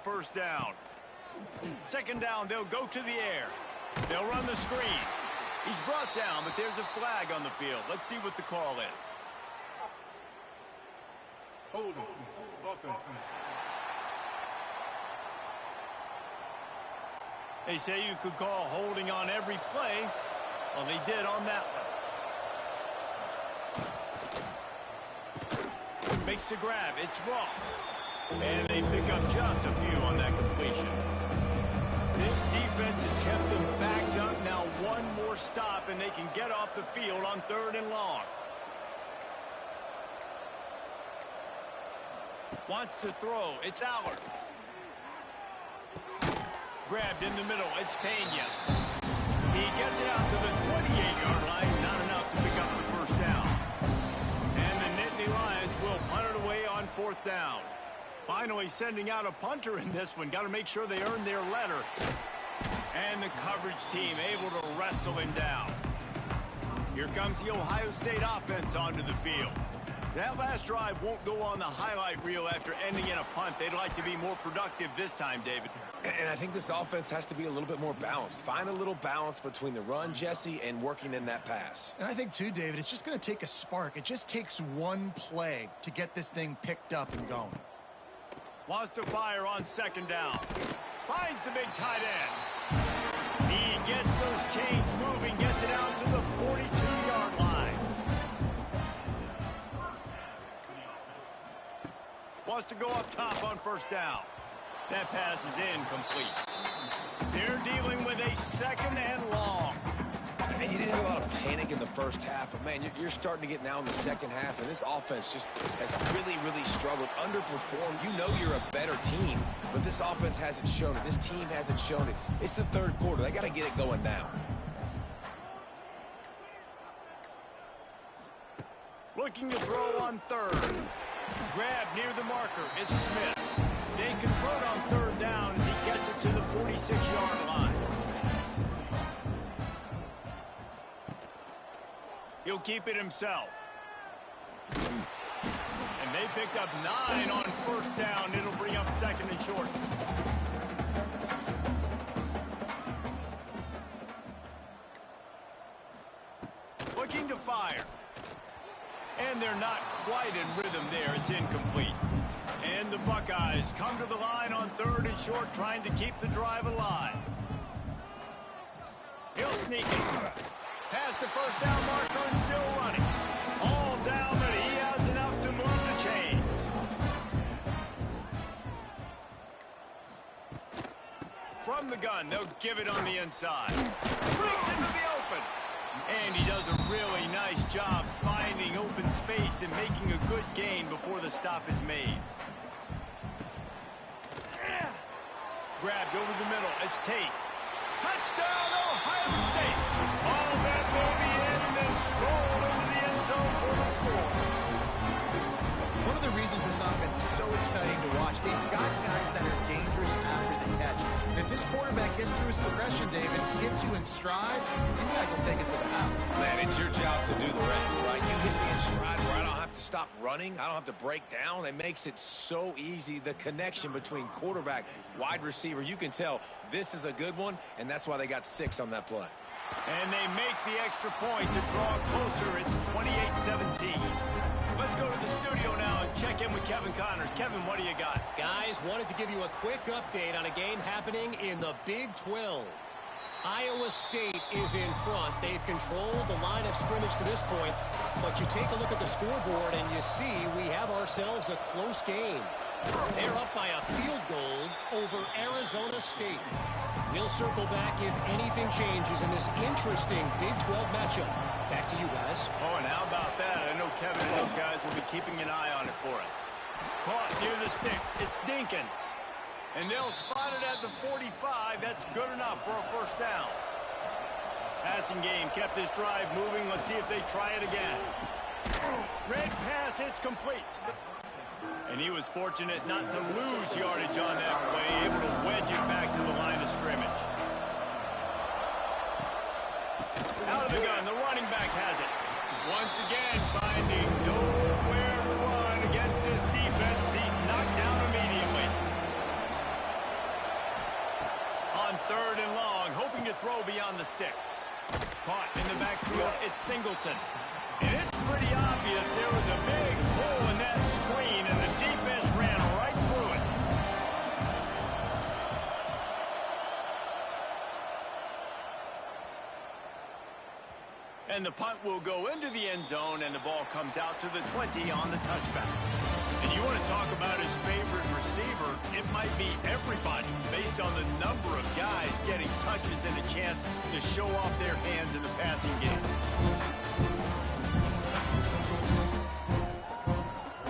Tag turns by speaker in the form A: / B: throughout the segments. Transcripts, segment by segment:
A: first down. Second down, they'll go to the air. They'll run the screen. He's brought down, but there's a flag on the field. Let's see what the call is.
B: Hold on. Offense.
A: They say you could call holding on every play. Well, they did on that one. Makes the grab. It's Ross. And they pick up just a few on that completion. This defense has kept them backed up. Now one more stop, and they can get off the field on 3rd and long. Wants to throw. It's Allard. Grabbed in the middle. It's Pena. He gets it out to the 28-yard line. Not enough to pick up the first down. And the Nittany Lions will punt it away on 4th down. Finally sending out a punter in this one. Got to make sure they earn their letter. And the coverage team able to wrestle him down. Here comes the Ohio State offense onto the field. That last drive won't go on the highlight reel after ending in a punt. They'd like to be more productive this time, David.
C: And I think this offense has to be a little bit more balanced. Find a little balance between the run, Jesse, and working in that pass.
D: And I think, too, David, it's just going to take a spark. It just takes one play to get this thing picked up and going.
A: Wants to fire on 2nd down. Finds the big tight end. He gets those chains moving, gets it out to the 42-yard line. Wants to go up top on 1st down. That pass is incomplete. They're dealing with a 2nd and long.
C: And you didn't have a lot of panic in the first half, but, man, you're starting to get now in the second half, and this offense just has really struggled, underperformed. You know you're a better team, but this offense hasn't shown it. This team hasn't shown it. It's the 3rd quarter. They got to get it going now.
A: Looking to throw on 3rd. Grab near the marker. It's Smith. They convert on 3rd down as he gets it to the 46-yard line. He'll keep it himself. And they picked up 9 on 1st down. It'll bring up 2nd and short. Looking to fire. And they're not quite in rhythm there. It's incomplete. And the Buckeyes come to the line on 3rd and short, trying to keep the drive alive. He'll sneak it. Past the 1st down marker and still running. All down, but he has enough to move the chains. From the gun, they'll give it on the inside. Brings into the open. And he does a really nice job finding open space and making a good gain before the stop is made. Grabbed over the middle. It's Tate. Touchdown, Ohio State. All that will be in and then stroll into the end zone for the score.
D: One of the reasons this offense is so exciting to watch, they've got guys that are dangerous after the catch. And if this quarterback gets through his progression, David, gets you in stride, these guys will take it to the house.
C: Man, it's your job to do the rest, right? You hit me in stride where I don't have to stop running. I don't have to break down. It makes it so easy, the connection between quarterback, wide receiver. You can tell this is a good one, and that's why they got 6 on that play.
A: And they make the extra point to draw closer. It's 28-17. Let's go to the studio now and check in with Kevin Connors. Kevin, what do you got?
E: Guys, wanted to give you a quick update on a game happening in the Big 12. Iowa State is in front. They've controlled the line of scrimmage to this point. But you take a look at the scoreboard and you see we have ourselves a close game. They're up by a field goal over Arizona State. We'll circle back if anything changes in this interesting Big 12 matchup. Back to you guys.
A: Oh, and how about that? I know Kevin and those guys will be keeping an eye on it for us. Caught near the sticks. It's Dinkins. And they'll spot it at the 45. That's good enough for a 1st down. Passing game kept this drive moving. Let's see if they try it again. Red pass, it's complete. And he was fortunate not to lose yardage on that play, able to wedge it back to the line of scrimmage. Out of the gun, the running back has it. Once again, finding nowhere to run against this defense. He's knocked down immediately. on 3rd and long, hoping to throw beyond the sticks. Caught in the backfield, it's Singleton. And it's pretty obvious there was a big hole in that screen, and the defense ran right through it. And the punt will go into the end zone, and the ball comes out to the 20 on the touchback. And you want to talk about his favorite receiver, it might be everybody based on the number of guys getting touches and a chance to show off their hands in the passing game.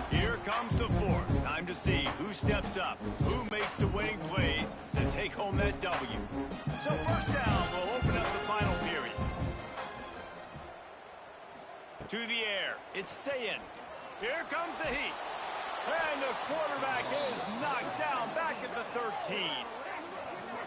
A: Here comes the 4th. Time to see who steps up, who makes the winning plays to take home that W. So 1st down will open up the final period. To the air, it's Sayin. Here comes the heat. And the quarterback is knocked down back at the 13.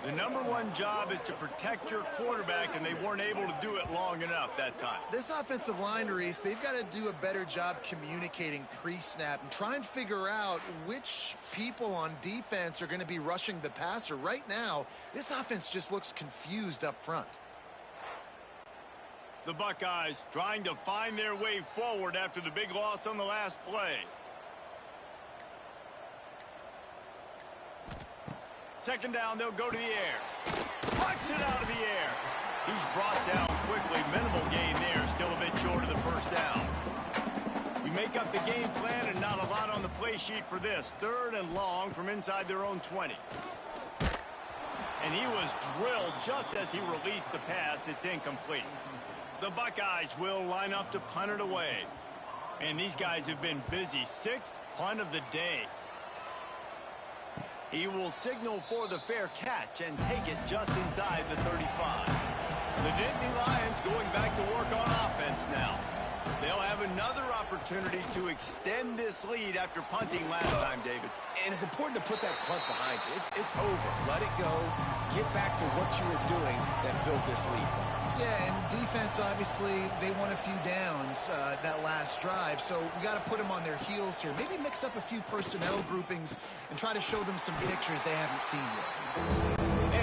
A: The #1 job is to protect your quarterback, and they weren't able to do it long enough that time.
D: This offensive line, Reese, they've got to do a better job communicating pre-snap and try and figure out which people on defense are going to be rushing the passer. Right now, this offense just looks confused up front.
A: The Buckeyes trying to find their way forward after the big loss on the last play. 2nd down, they'll go to the air. Puts it out of the air. He's brought down quickly. Minimal gain there, still a bit short of the 1st down. You make up the game plan and not a lot on the play sheet for this. 3rd and long from inside their own 20. And he was drilled just as he released the pass. It's incomplete. The Buckeyes will line up to punt it away. And these guys have been busy. 6th punt of the day. He will signal for the fair catch and take it just inside the 35. The Nittany Lions going back to work on offense now. They'll have another opportunity to extend this lead after punting last time, David.
C: And it's important to put that punt behind you. It's over. Let it go. Get back to what you were doing that built this lead.
D: Yeah, and defense, obviously, they won a few downs that last drive, so we got to put them on their heels here. Maybe mix up a few personnel groupings and try to show them some pictures they haven't seen yet.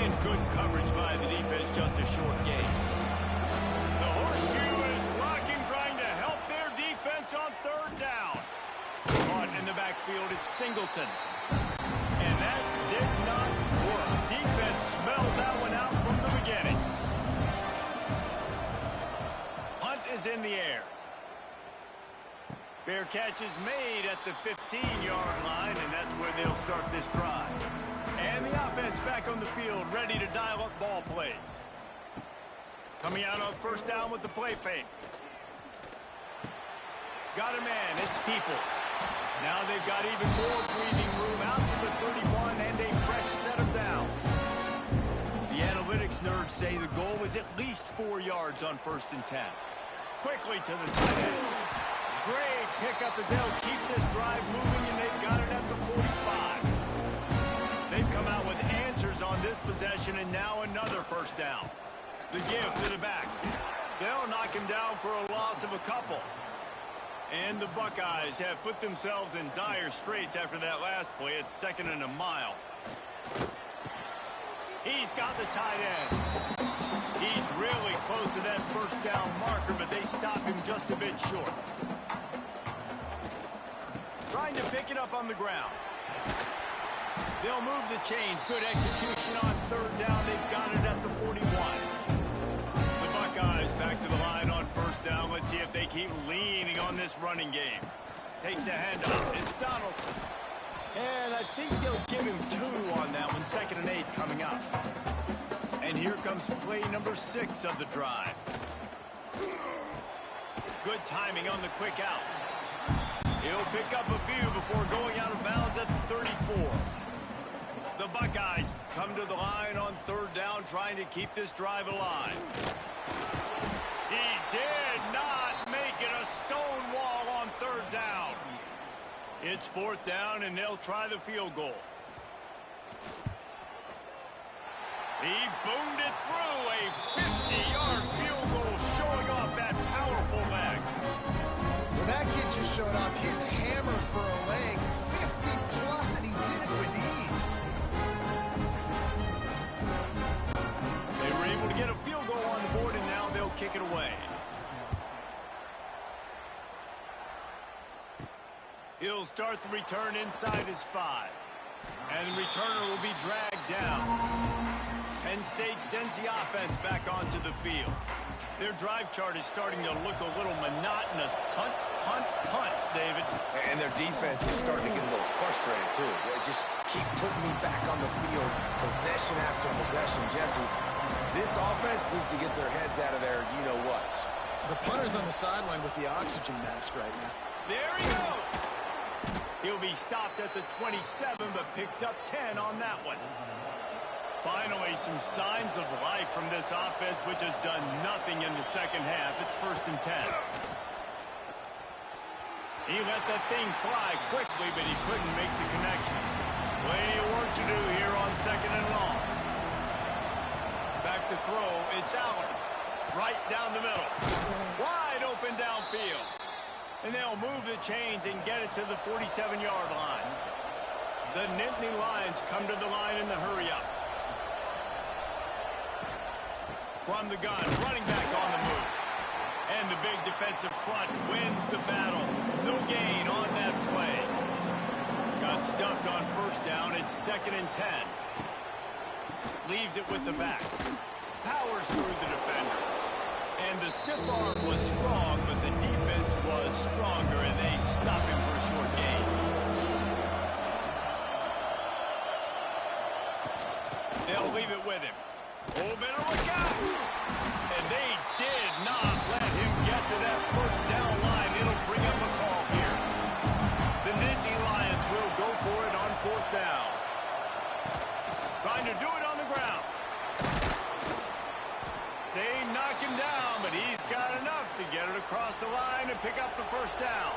A: And good coverage by the defense, just a short gain. The horseshoe is rocking, trying to help their defense on 3rd down. Caught in the backfield, it's Singleton. And that did not work. Defense smelled that one out from the beginning. Is in the air. Fair catch is made at the 15-yard line, and that's where they'll start this drive. And the offense back on the field, ready to dial up ball plays. Coming out on 1st down with the play fake. Got a man, it's Peoples. Now they've got even more breathing room out to the 31 and a fresh set of downs. The analytics nerds say the goal was at least 4 yards on 1st and 10. Quickly to the tight end. Great pickup as they'll keep this drive moving, and they've got it at the 45. They've come out with answers on this possession, and now another 1st down. The give to the back. They'll knock him down for a loss of a couple. And the Buckeyes have put themselves in dire straits after that last play. It's 2nd and a mile. He's got the tight end. He's really close to that 1st down marker, but they stop him just a bit short. Trying to pick it up on the ground. They'll move the chains. Good execution on 3rd down. They've got it at the 41. The Buckeyes back to the line on 1st down. Let's see if they keep leaning on this running game. Takes the handoff. It's Donaldson. And I think they'll give him 2 on that one. 2nd and 8 coming up. And here comes play number 6 of the drive. Good timing on the quick out. He'll pick up a few before going out of bounds at the 34. The Buckeyes come to the line on 3rd down, trying to keep this drive alive. He did not make it a stone wall on 3rd down. It's 4th down, and they'll try the field goal. He boomed it through, a 50-yard field goal, showing off that powerful leg.
D: Well, that kid just showed off his hammer for a leg, 50-plus, and he did it with ease.
A: He'll start the return inside his 5. And the returner will be dragged down. Penn State sends the offense back onto the field. Their drive chart is starting to look a little monotonous. Punt, punt, punt, David.
C: And their defense is starting to get a little frustrated, too. They just keep putting me back on the field, possession after possession. Jesse, this offense needs to get their heads out of their you-know-whats.
D: The punter's on the sideline with the oxygen mask right now.
A: There he goes. He'll be stopped at the 27, but picks up 10 on that one. Finally, some signs of life from this offense, which has done nothing in the second half. It's 1st and 10. He let that thing fly quickly, but he couldn't make the connection. Plenty of work to do here on 2nd and long. Back to throw, it's Allen. Right down the middle. Wide open downfield. And they'll move the chains and get it to the 47-yard line. The Nittany Lions come to the line in the hurry-up. From the gun, running back on the move. And the big defensive front wins the battle. No gain on that play. Got stuffed on 1st down. It's 2nd and 10. Leaves it with the back. Powers through the defender. And the stiff arm was strong, but the defense was stronger, and they stop him for a short gain. They'll leave it with him. Oh, better look out! And they did not let him get to that 1st down line. It'll bring up a call here. The Nittany Lions will go for it on 4th down. Trying to do it on the ground. They knock him down, but he's got enough to get it across the line and pick up the 1st down.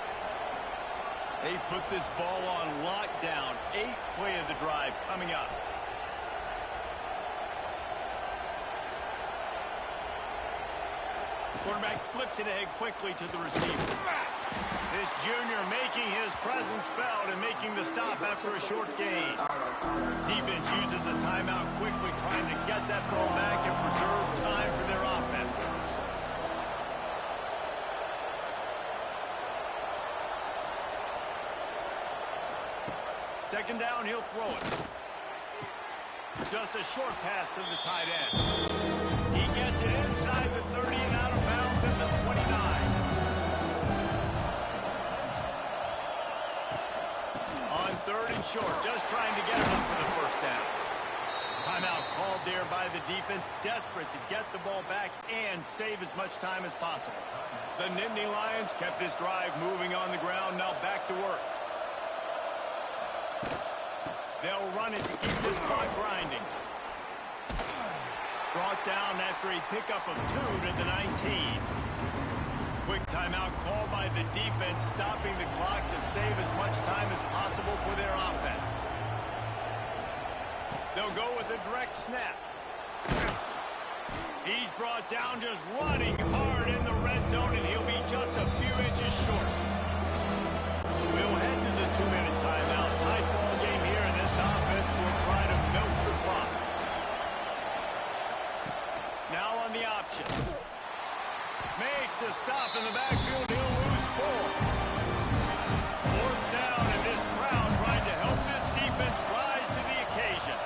A: They've put this ball on lockdown. 8th play of the drive coming up. Quarterback flips it ahead quickly to the receiver. This junior making his presence felt and making the stop after a short gain. Defense uses a timeout quickly, trying to get that ball back and preserve time for their offense. Second down, he'll throw it. Just a short pass to the tight end. He gets it inside the 30 and out of bounds at the 29. On 3rd and short, just trying to get it up for the 1st down. Timeout called there by the defense, desperate to get the ball back and save as much time as possible. The Nittany Lions kept this drive moving on the ground, now back to work. They'll run it to keep this clock grinding. Brought down after a pickup of 2 to the 19. Quick timeout called by the defense, stopping the clock to save as much time as possible for their offense. They'll go with a direct snap. He's brought down just running hard in the red zone, and he'll be just a few inches short. We'll head to the 2-minute timeout. Tight ball game here, and this offense will try to milk the clock. Now on the option. Makes a stop in the backfield. He'll lose 4. 4th down, and this crowd trying to help this defense rise to the occasion.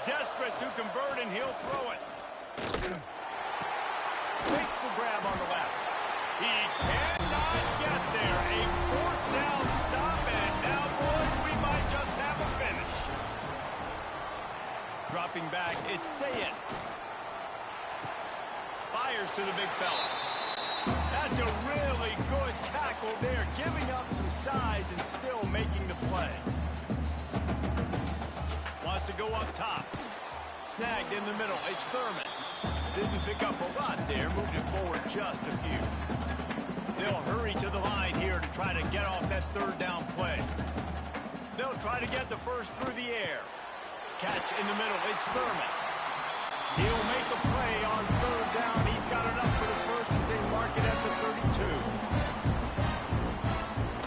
A: Desperate to convert, and he'll throw it. Makes the grab on the left. He cannot get there. A 4th down stop, and now, boys, we might just have a finish. Dropping back, it's Sayin. Fires to the big fella. That's a really good tackle there, giving up some size and still making the play. Wants to go up top. Snagged in the middle. It's Thurman. Didn't pick up a lot there. Moved it forward just a few. They'll hurry to the line here to try to get off that 3rd down play. They'll try to get the 1st through the air. Catch in the middle. It's Thurman. He'll make a play on 3rd down. He's got enough for the 1st as they mark it at the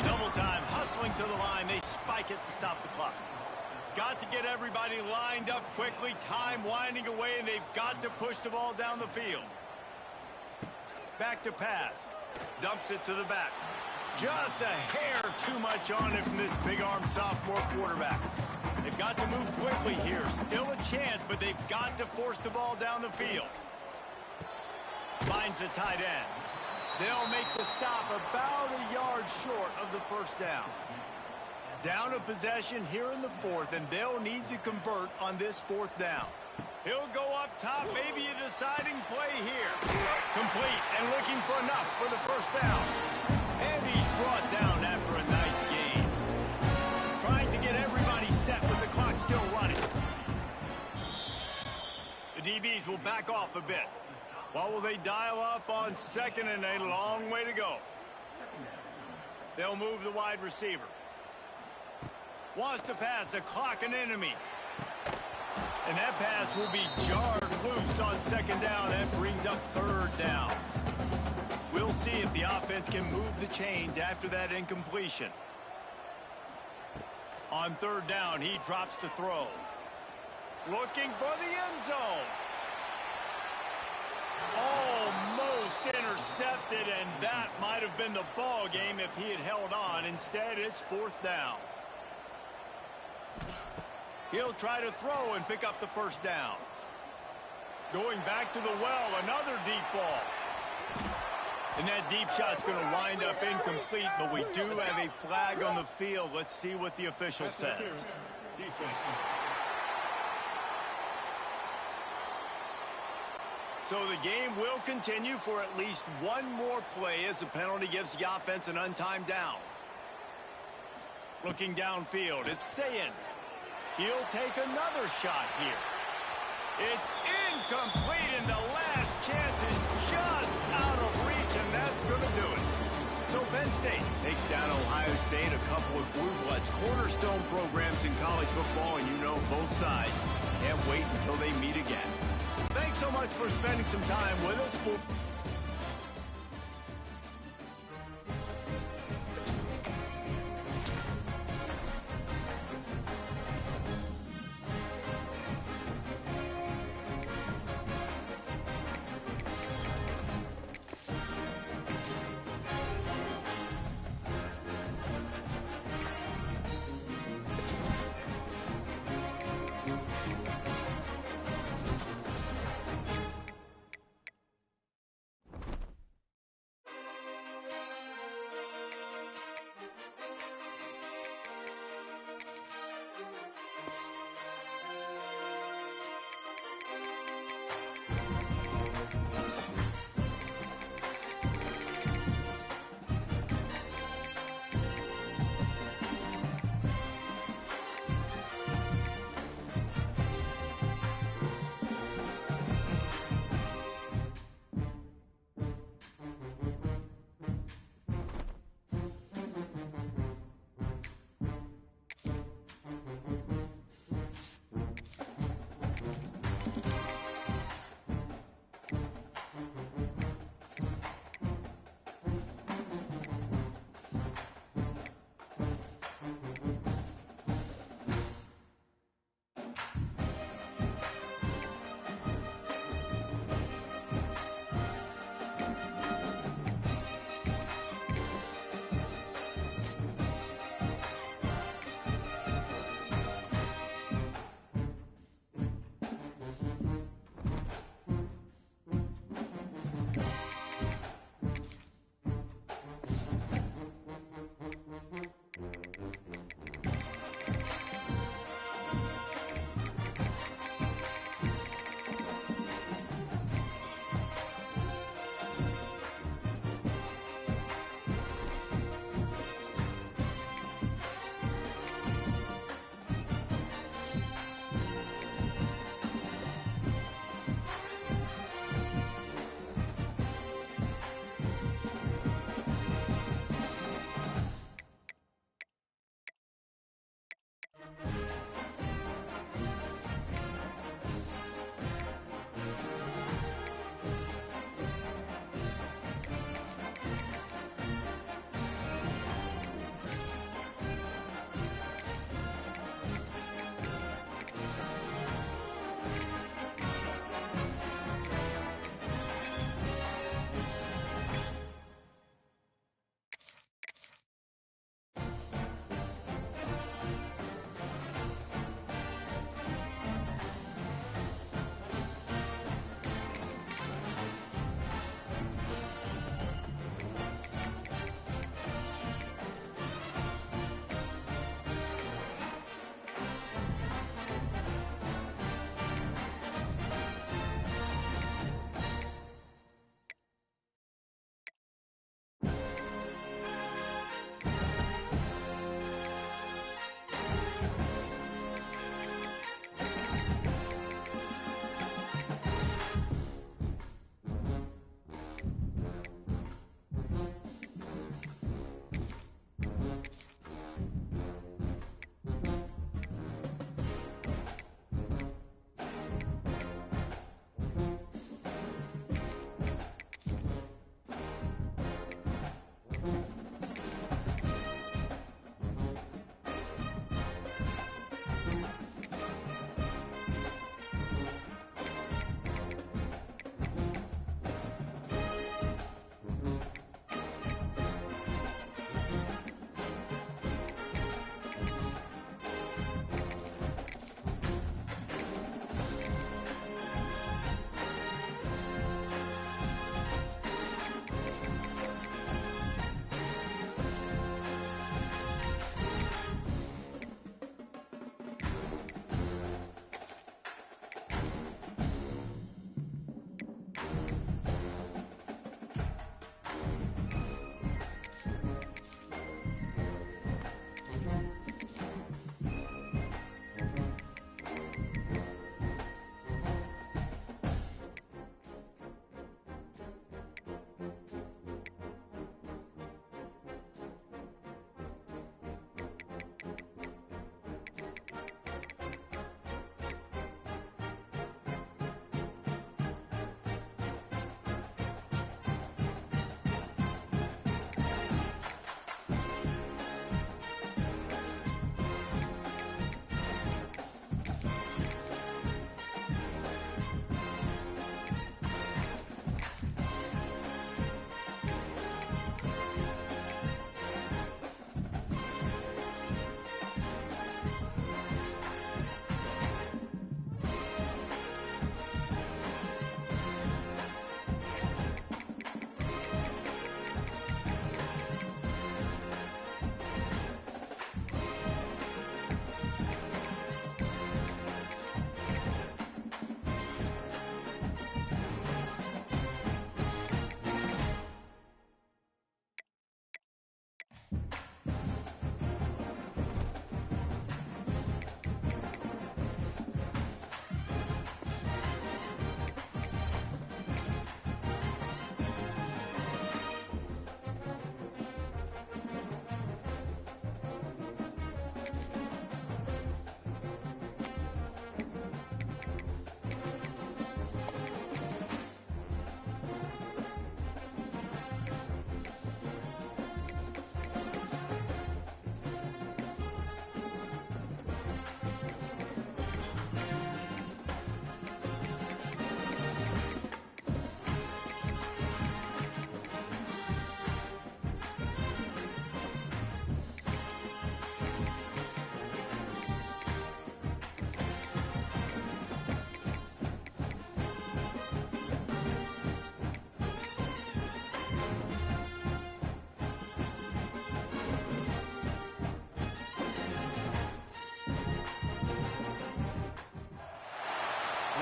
A: 32. Double time, hustling to the line. They spike it to stop the clock. Got to get everybody lined up quickly. Time winding away, and they've got to push the ball down the field. Back to pass. Dumps it to the back. Just a hair too much on it from this big-arm sophomore quarterback. They've got to move quickly here. Still a chance, but they've got to force the ball down the field. Finds the tight end. They'll make the stop about a yard short of the first down. Down a possession here in the fourth, and they'll need to convert on this fourth down. He'll go up top, maybe a deciding play here. Complete and looking for enough for the first down. And he's brought down after a nice gain. Trying to get everybody set with the clock still running. The DBs will back off a bit. What will they dial up on second and a long way to go? They'll move the wide receiver. Wants to pass the clock an enemy. And that pass will be jarred loose on second down. That brings up third down. We'll see if the offense can move the chains after that incompletion. On third down, he drops to throw. Looking for the end zone. Almost intercepted, and that might have been the ball game if he had held on. Instead, it's fourth down. He'll try to throw and pick up the first down. Going back to the well, another deep ball. And that deep shot's going to wind up incomplete, but we do have a flag on the field. Let's see what the official says. So the game will continue for at least one more play as the penalty gives the offense an untimed down. Looking downfield, it's Sayin. He'll take another shot here. It's incomplete, and the last chance is just out of reach, and that's going to do it. So Penn State takes down Ohio State, a couple of blue bloods, cornerstone programs in college football, and you know both sides can't wait until they meet again. Thanks so much for spending some time with us.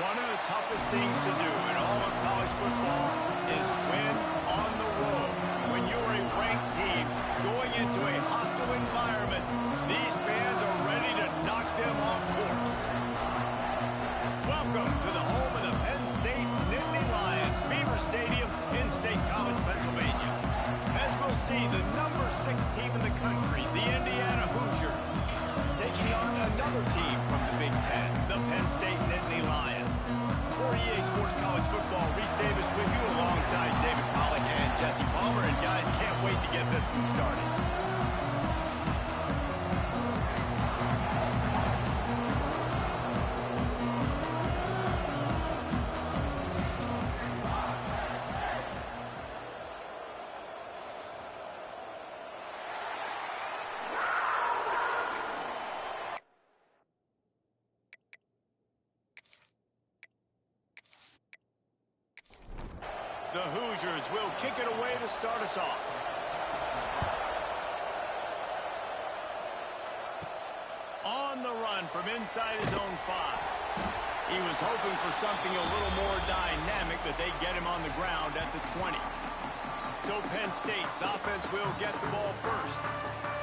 A: One of the toughest things to do in all of college football is win on the road. When you're a ranked team going into a hostile environment, these fans are ready to knock them off course. Welcome to the home of the Penn State Nittany Lions, Beaver Stadium in State College, Pennsylvania. As we'll see, the number 6 team in the country, the Indiana Hoosiers, taking on another team from the Big Ten, the Penn State Nittany Lions. For EA Sports College Football, Reese Davis with you alongside David Pollack and Jesse Palmer. And guys, can't wait to get this one started. The Hoosiers will kick it away to start us off. On the run from inside his own 5. He was hoping for something a little more dynamic, but they get him on the ground at the 20. So Penn State's offense will get the ball first.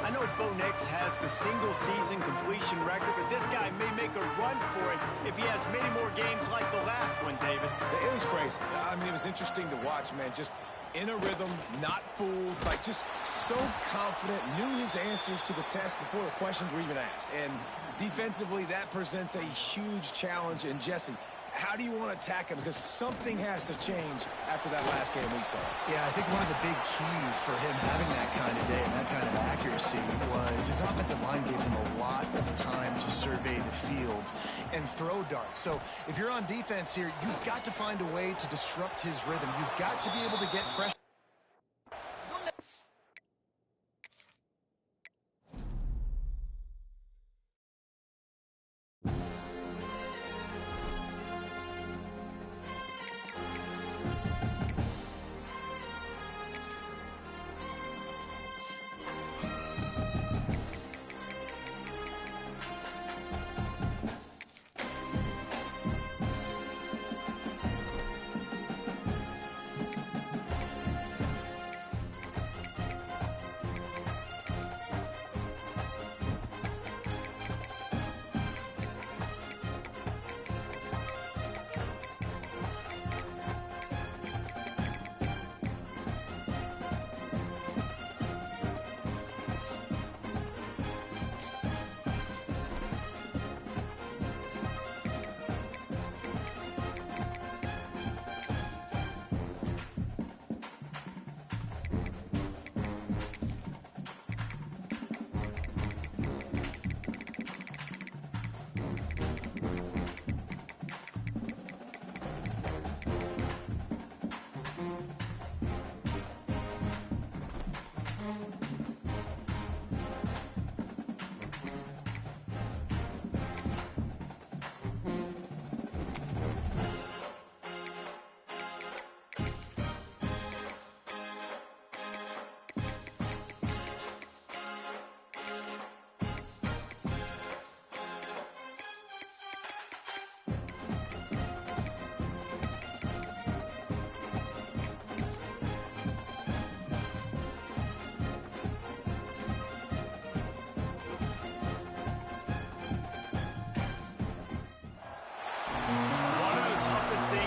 A: I know Bo Nix has the single-season completion record, but this guy may make a run for it if he has many more games like the last one, David.
C: It was crazy. I mean, it was interesting to watch, man. Just in a rhythm, not fooled, like just so confident, knew his answers to the test before the questions were even asked. And defensively, that presents a huge challenge. And Jesse, how do you want to attack him? Because something has to change after that last game we saw.
D: Yeah, I think one of the big keys for him having that kind of day and that kind of accuracy was his offensive line gave him a lot of time to survey the field and throw darts. So if you're on defense here, you've got to find a way to disrupt his rhythm. You've got to be able to get pressure.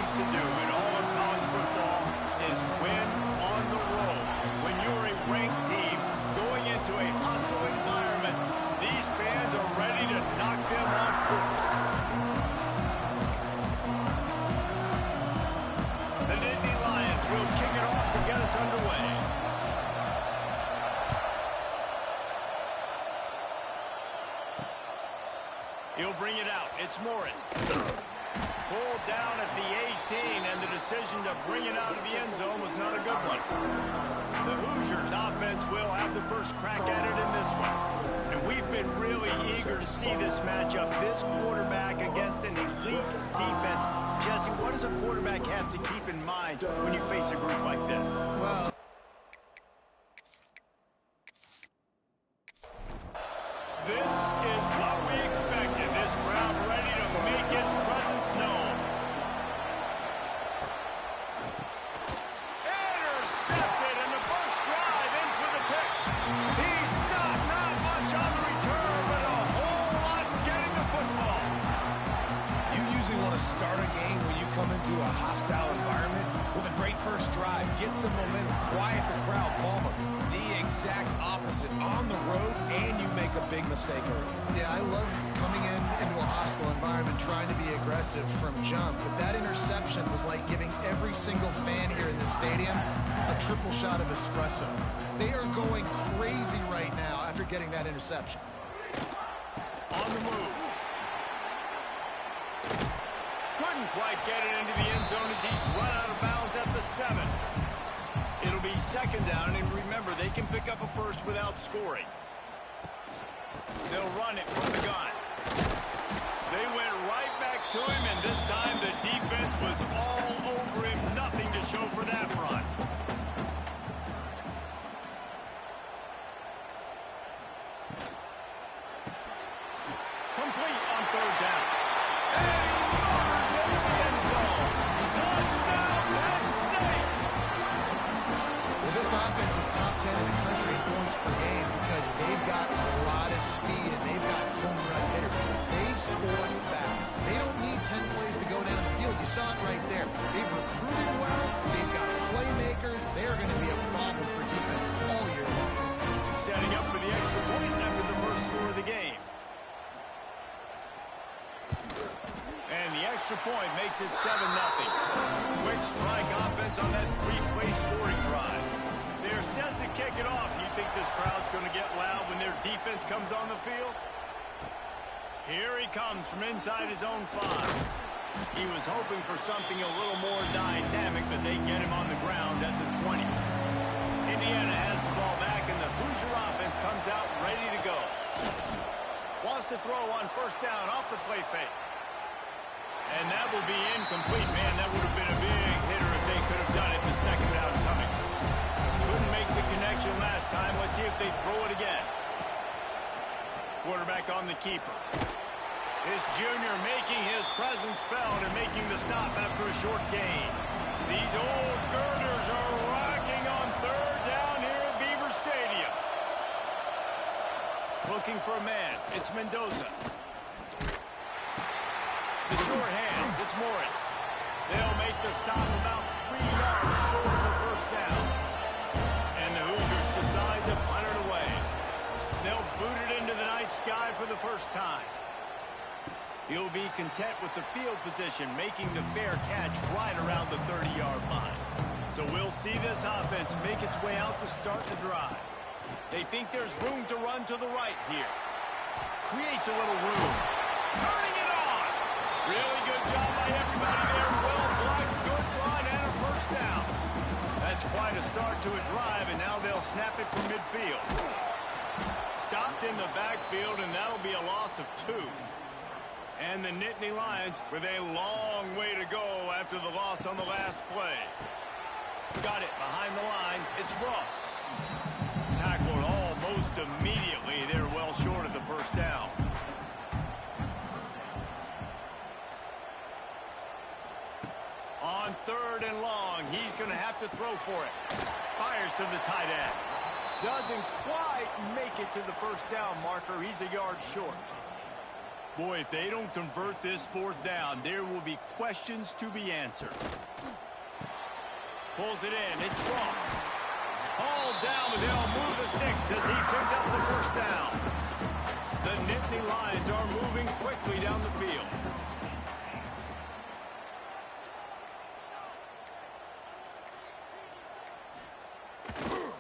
A: To do in all of college football is win on the road. When you're a ranked team going into a hostile environment, these fans are ready to knock them off course. The Nittany Lions will kick it off to get us underway. He'll bring it out. It's Morris. Pulled down at the 18, and the decision to bring it out of the end zone was not a good one. The Hoosiers offense will have the first crack at it in this one. And we've been really eager to see this matchup, this quarterback against an elite defense. Jesse, what does a quarterback have to keep in mind when you face a group like this?
D: Well,
A: this is what we expected. This crowd ready to make its presence known.
C: start a game when you come into a hostile environment with a great first drive, get some momentum, quiet the crowd. Palmer, the exact opposite on the road, and you make a big mistake early.
D: Yeah, I love coming into a hostile environment, trying to be aggressive from jump, but that interception was like giving every single fan here in the stadium a triple shot of espresso. They are going crazy right now after getting that interception.
A: On the move. Couldn't quite get it into the end zone as he's run out of bounds at the 7. It'll be second down, and remember, they can pick up a first without scoring. They'll run it from the gun. They went right back to him, and this time the defense was all over him. Nothing to show for that run. Complete on third down. And he motors into the end zone. Touchdown, Penn State!
D: Well, this offense is top 10 in the country in points per game because they've got a lot of speed and they've got home run hitters. They score fast. They don't need 10 plays to go down the field. You saw it right there. They've recruited well. They've got playmakers. They're going to be a problem for defenses all year long.
A: Setting up for the extra point after the first score of the game. And the extra point makes it 7-0. Quick strike offense on that three-play scoring drive. They're set to kick it off. You think this crowd's going to get loud when their defense comes on the field? Here he comes from inside his own 5. He was hoping for something a little more dynamic, but they get him on the ground at the 20. Indiana has the ball back, and the Hoosier offense comes out ready to go. Wants to throw on first down off the play fake. And that will be incomplete. Man, that would have been a big hitter if they could have done it, but second down coming. Couldn't make the connection last time. Let's see if they throw it again. Quarterback on the keeper. This junior making his presence felt and making the stop after a short gain. These old girders are rocking on third down here at Beaver Stadium. Looking for a man. It's Mendoza. The short hands, it's Morris. They'll make the stop about 3 yards short of the first down. And the Hoosiers decide to punt it away. They'll boot it into the night sky for the first time. He'll be content with the field position, making the fair catch right around the 30-yard line. So we'll see this offense make its way out to start the drive. They think there's room to run to the right here. Creates a little room. Turning it on! Really good job by everybody there. Well blocked, good run, and a first down. That's quite a start to a drive, and now they'll snap it from midfield. Stopped in the backfield, and that'll be a loss of 2. And the Nittany Lions with a long way to go after the loss on the last play. Got it behind the line. It's Ross. Tackled almost immediately. They're well short of the first down. On third and long, he's going to have to throw for it. Fires to the tight end. Doesn't quite make it to the first down marker. He's a yard short. Boy, if they don't convert this fourth down, there will be questions to be answered. Pulls it in. It's Ross. Hauled down, but they'll move the sticks as he picks up the first down. The Nittany Lions are moving quickly down the field.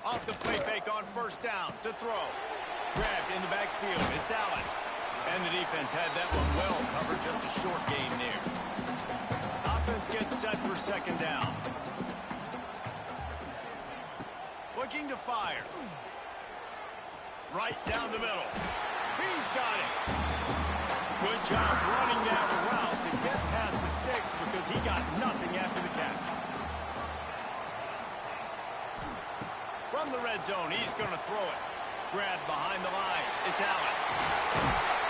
A: Off the play fake on first down to throw. Grabbed in the backfield. It's Allen. And the defense had that one well covered. Just a short gain there. Offense gets set for second down. Looking to fire. Right down the middle. He's got it. Good job running that route to get past the sticks because he got nothing after the catch. From the red zone, he's going to throw it. Grabbed behind the line. It's Allen.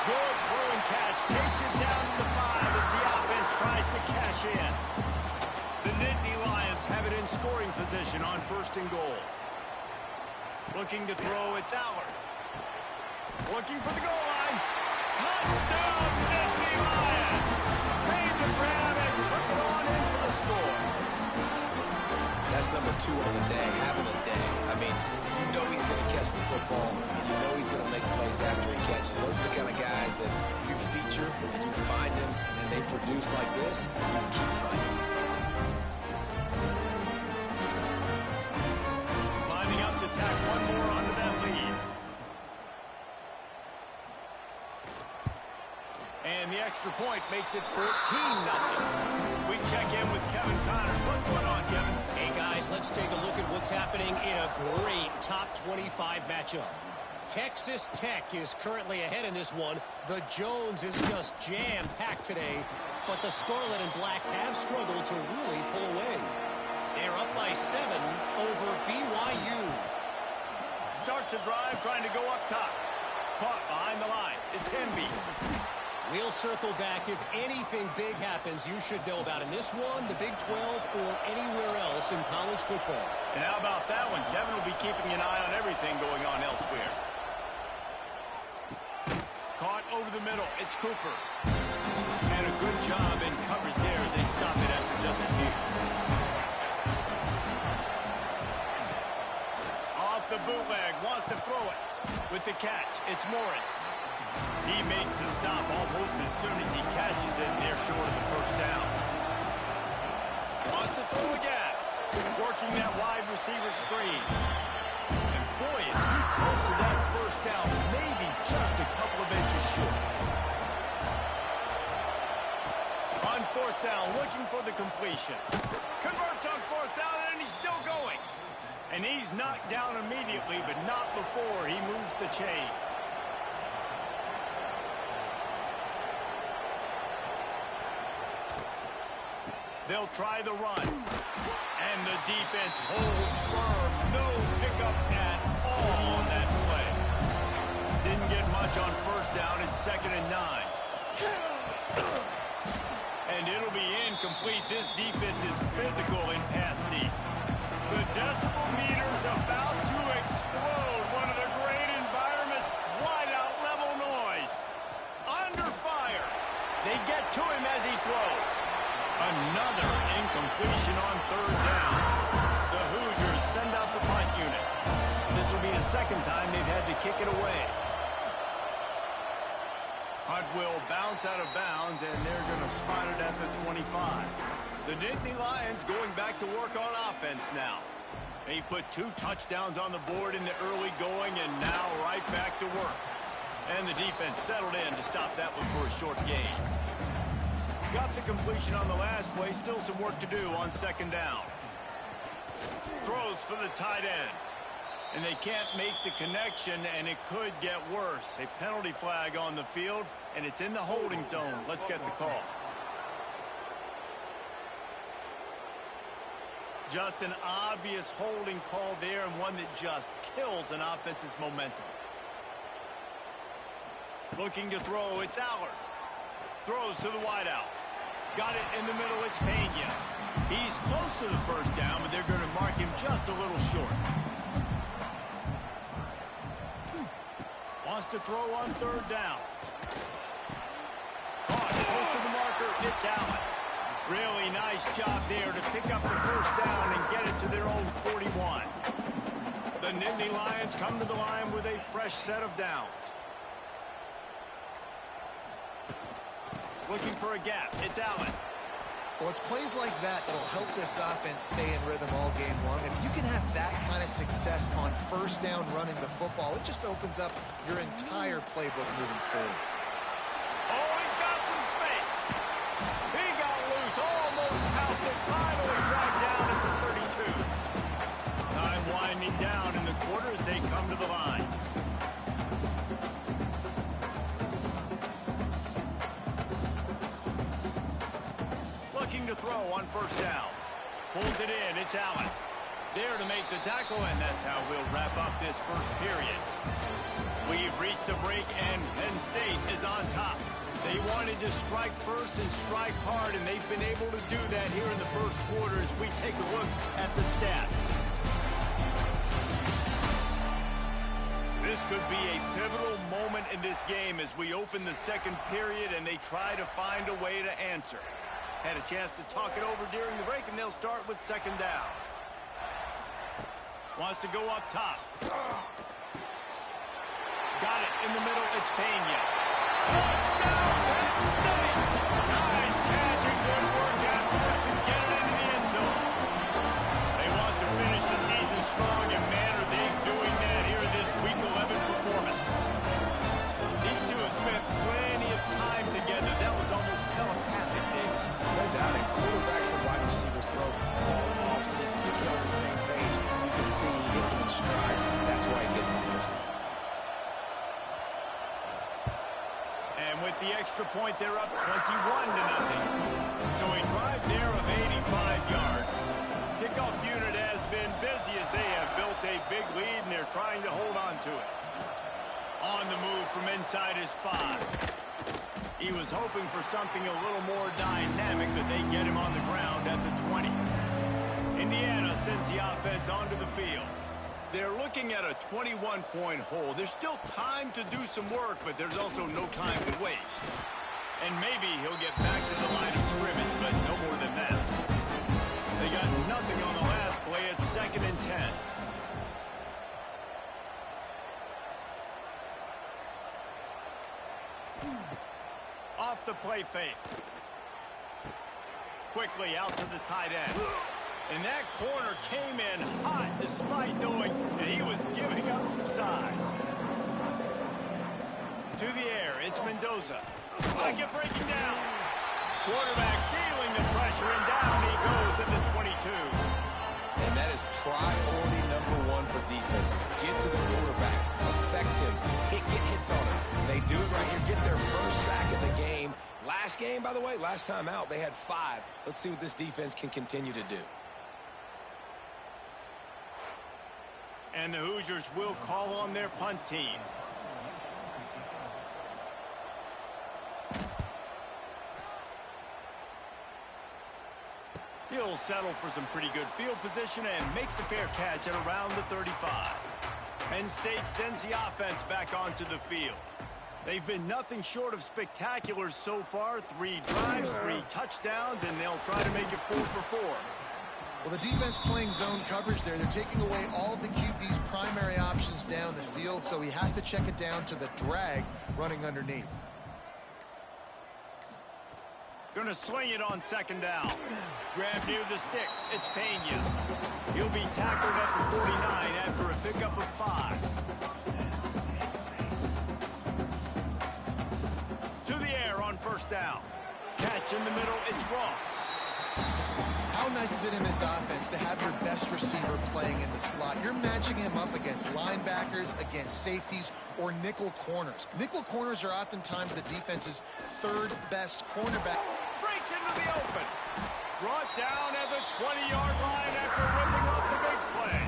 A: Good throw and catch. Takes it down to the 5 as the offense tries to cash in. The Nittany Lions have it in scoring position on first and goal. Looking to throw, it's Allard. Looking for the goal line. Touchdown, Nittany Lions. Made the grab and
C: 2 on the day, having a day. I mean, you know he's going to catch the football, and you know he's going to make plays after he catches. Those are the kind of guys that you feature and you find them, and they produce like this, and you keep finding them.
A: Lining up to tack one more onto that lead. And the extra point makes it 14-0. We check in with Kevin Connors. What's going on, Kevin?
E: Hey, guys, let's take a look at what's happening in a great top 25 matchup. Texas Tech is currently ahead in this one. The Jones is just jam-packed today, but the Scarlet and Black have struggled to really pull away. They're up by 7 over BYU.
A: Starts a drive trying to go up top. Caught behind the line. It's Hemby.
E: We'll circle back. If anything big happens, you should know about in this one, the Big 12, or anywhere else in college football.
A: And how about that one? Kevin will be keeping an eye on everything going on elsewhere. Caught over the middle. It's Cooper. And a good job in coverage there. They stop it after just a few. Off the bootleg. Wants to throw it. With the catch, it's Morris. He makes the stop almost as soon as he catches it, and they're short of the first down. Wants to throw again. Working that wide receiver screen. And boy, is he close to that first down. Maybe just a couple of inches short. On fourth down, looking for the completion. Converts on fourth down, and he's still going. And he's knocked down immediately, but not before he moves the chains. They'll try the run. And the defense holds firm. No pickup at all on that play. Didn't get much on first down. It's 2nd and 9. And it'll be incomplete. This defense is physical in pass deep. The decibel meter's about to explode. One of the great environments. Wide out level noise. Under fire. They get to him as he throws. Another incompletion on third down. The Hoosiers send out the punt unit. This will be the second time they've had to kick it away. Hunt will bounce out of bounds, and they're going to spot it at the 25. The Nittany Lions going back to work on offense now. They put 2 touchdowns on the board in the early going, and now right back to work. And the defense settled in to stop that one for a short gain. Got the completion on the last play. Still some work to do on 2nd down. Throws for the tight end. And they can't make the connection, and it could get worse. A penalty flag on the field, and it's in the holding zone. Let's get the call. Just an obvious holding call there, and one that just kills an offense's momentum. Looking to throw, it's Allard. Throws to the wideout. Got it in the middle, it's Pena. He's close to the first down, but they're going to mark him just a little short. Wants to throw on third down. Caught, close to the marker, it's Allen. Really nice job there to pick up the first down and get it to their own 41. The Nittany Lions come to the line with a fresh set of downs. Looking for a gap. It's Allen.
D: Well, it's plays like that that'll help this offense stay in rhythm all game long. If you can have that kind of success on first down running the football, it just opens up your entire playbook moving forward.
A: Oh, he's got some space. He got loose, almost passed it, finally dragged down at the 32. Time winding down in the quarter as they come to the line. Looking to throw on first down. Pulls it in, it's Allen. There to make the tackle, and that's how we'll wrap up this first period. We've reached a break, and Penn State is on top. They wanted to strike first and strike hard, and they've been able to do that here in the first quarter as we take a look at the stats. This could be a pivotal moment in this game as we open the second period and they try to find a way to answer. Had a chance to talk it over during the break, and they'll start with 2nd down. Wants to go up top. Got it in the middle. It's Pena. Touchdown, Penn State. Nice catch and good work afterwards to get it into the end zone. They want to finish the season strong, and man, are they doing that here in this Week 11 performance. These two have spent plenty of time together. That was almost telepathic, David.
C: No doubt, and quarterbacks and wide receivers throw all season to be on the same page. You can see he gets him in stride. That's why he gets the touchdown.
A: And with the extra point, they're up 21-0. So a drive there of 85 yards. Kickoff unit has been busy as they have built a big lead, and they're trying to hold on to it. On the move from inside his 5. He was hoping for something a little more dynamic, but they get him on the ground at the 20. Indiana sends the offense onto the field. They're looking at a 21-point hole. There's still time to do some work, but there's also no time to waste. And maybe he'll get back to the line of scrimmage, but no more than that. They got nothing on the last play. It's 2nd and 10. Off the play fake. Quickly out to the tight end. And that corner came in hot despite knowing that he was giving up some size. To the air, it's Mendoza. Pocket breaking down. Quarterback feeling the pressure, and down he goes at the 22.
C: And that is priority #1 for defenses. Get to the quarterback, affect him, get hits on him. They do it right here, get their first sack of the game. Last game, by the way, last time out, they had 5. Let's see what this defense can continue to do.
A: And the Hoosiers will call on their punt team. He'll settle for some pretty good field position and make the fair catch at around the 35. Penn State sends the offense back onto the field. They've been nothing short of spectacular so far. 3 drives, 3 touchdowns, and they'll try to make it 4 for 4.
D: Well, the defense playing zone coverage there. They're taking away all of the QB's primary options down the field, so he has to check it down to the drag running underneath.
A: Going to sling it on 2nd down. Grab near the sticks. It's Pena. He'll be tackled at the 49 after a pickup of 5. To the air on 1st down. Catch in the middle. It's Ross.
D: How nice is it in this offense to have your best receiver playing in the slot? You're matching him up against linebackers, against safeties, or nickel corners. Nickel corners are oftentimes the defense's 3rd best cornerback.
A: Breaks into the open. Brought down at the 20-yard line after ripping off the big play.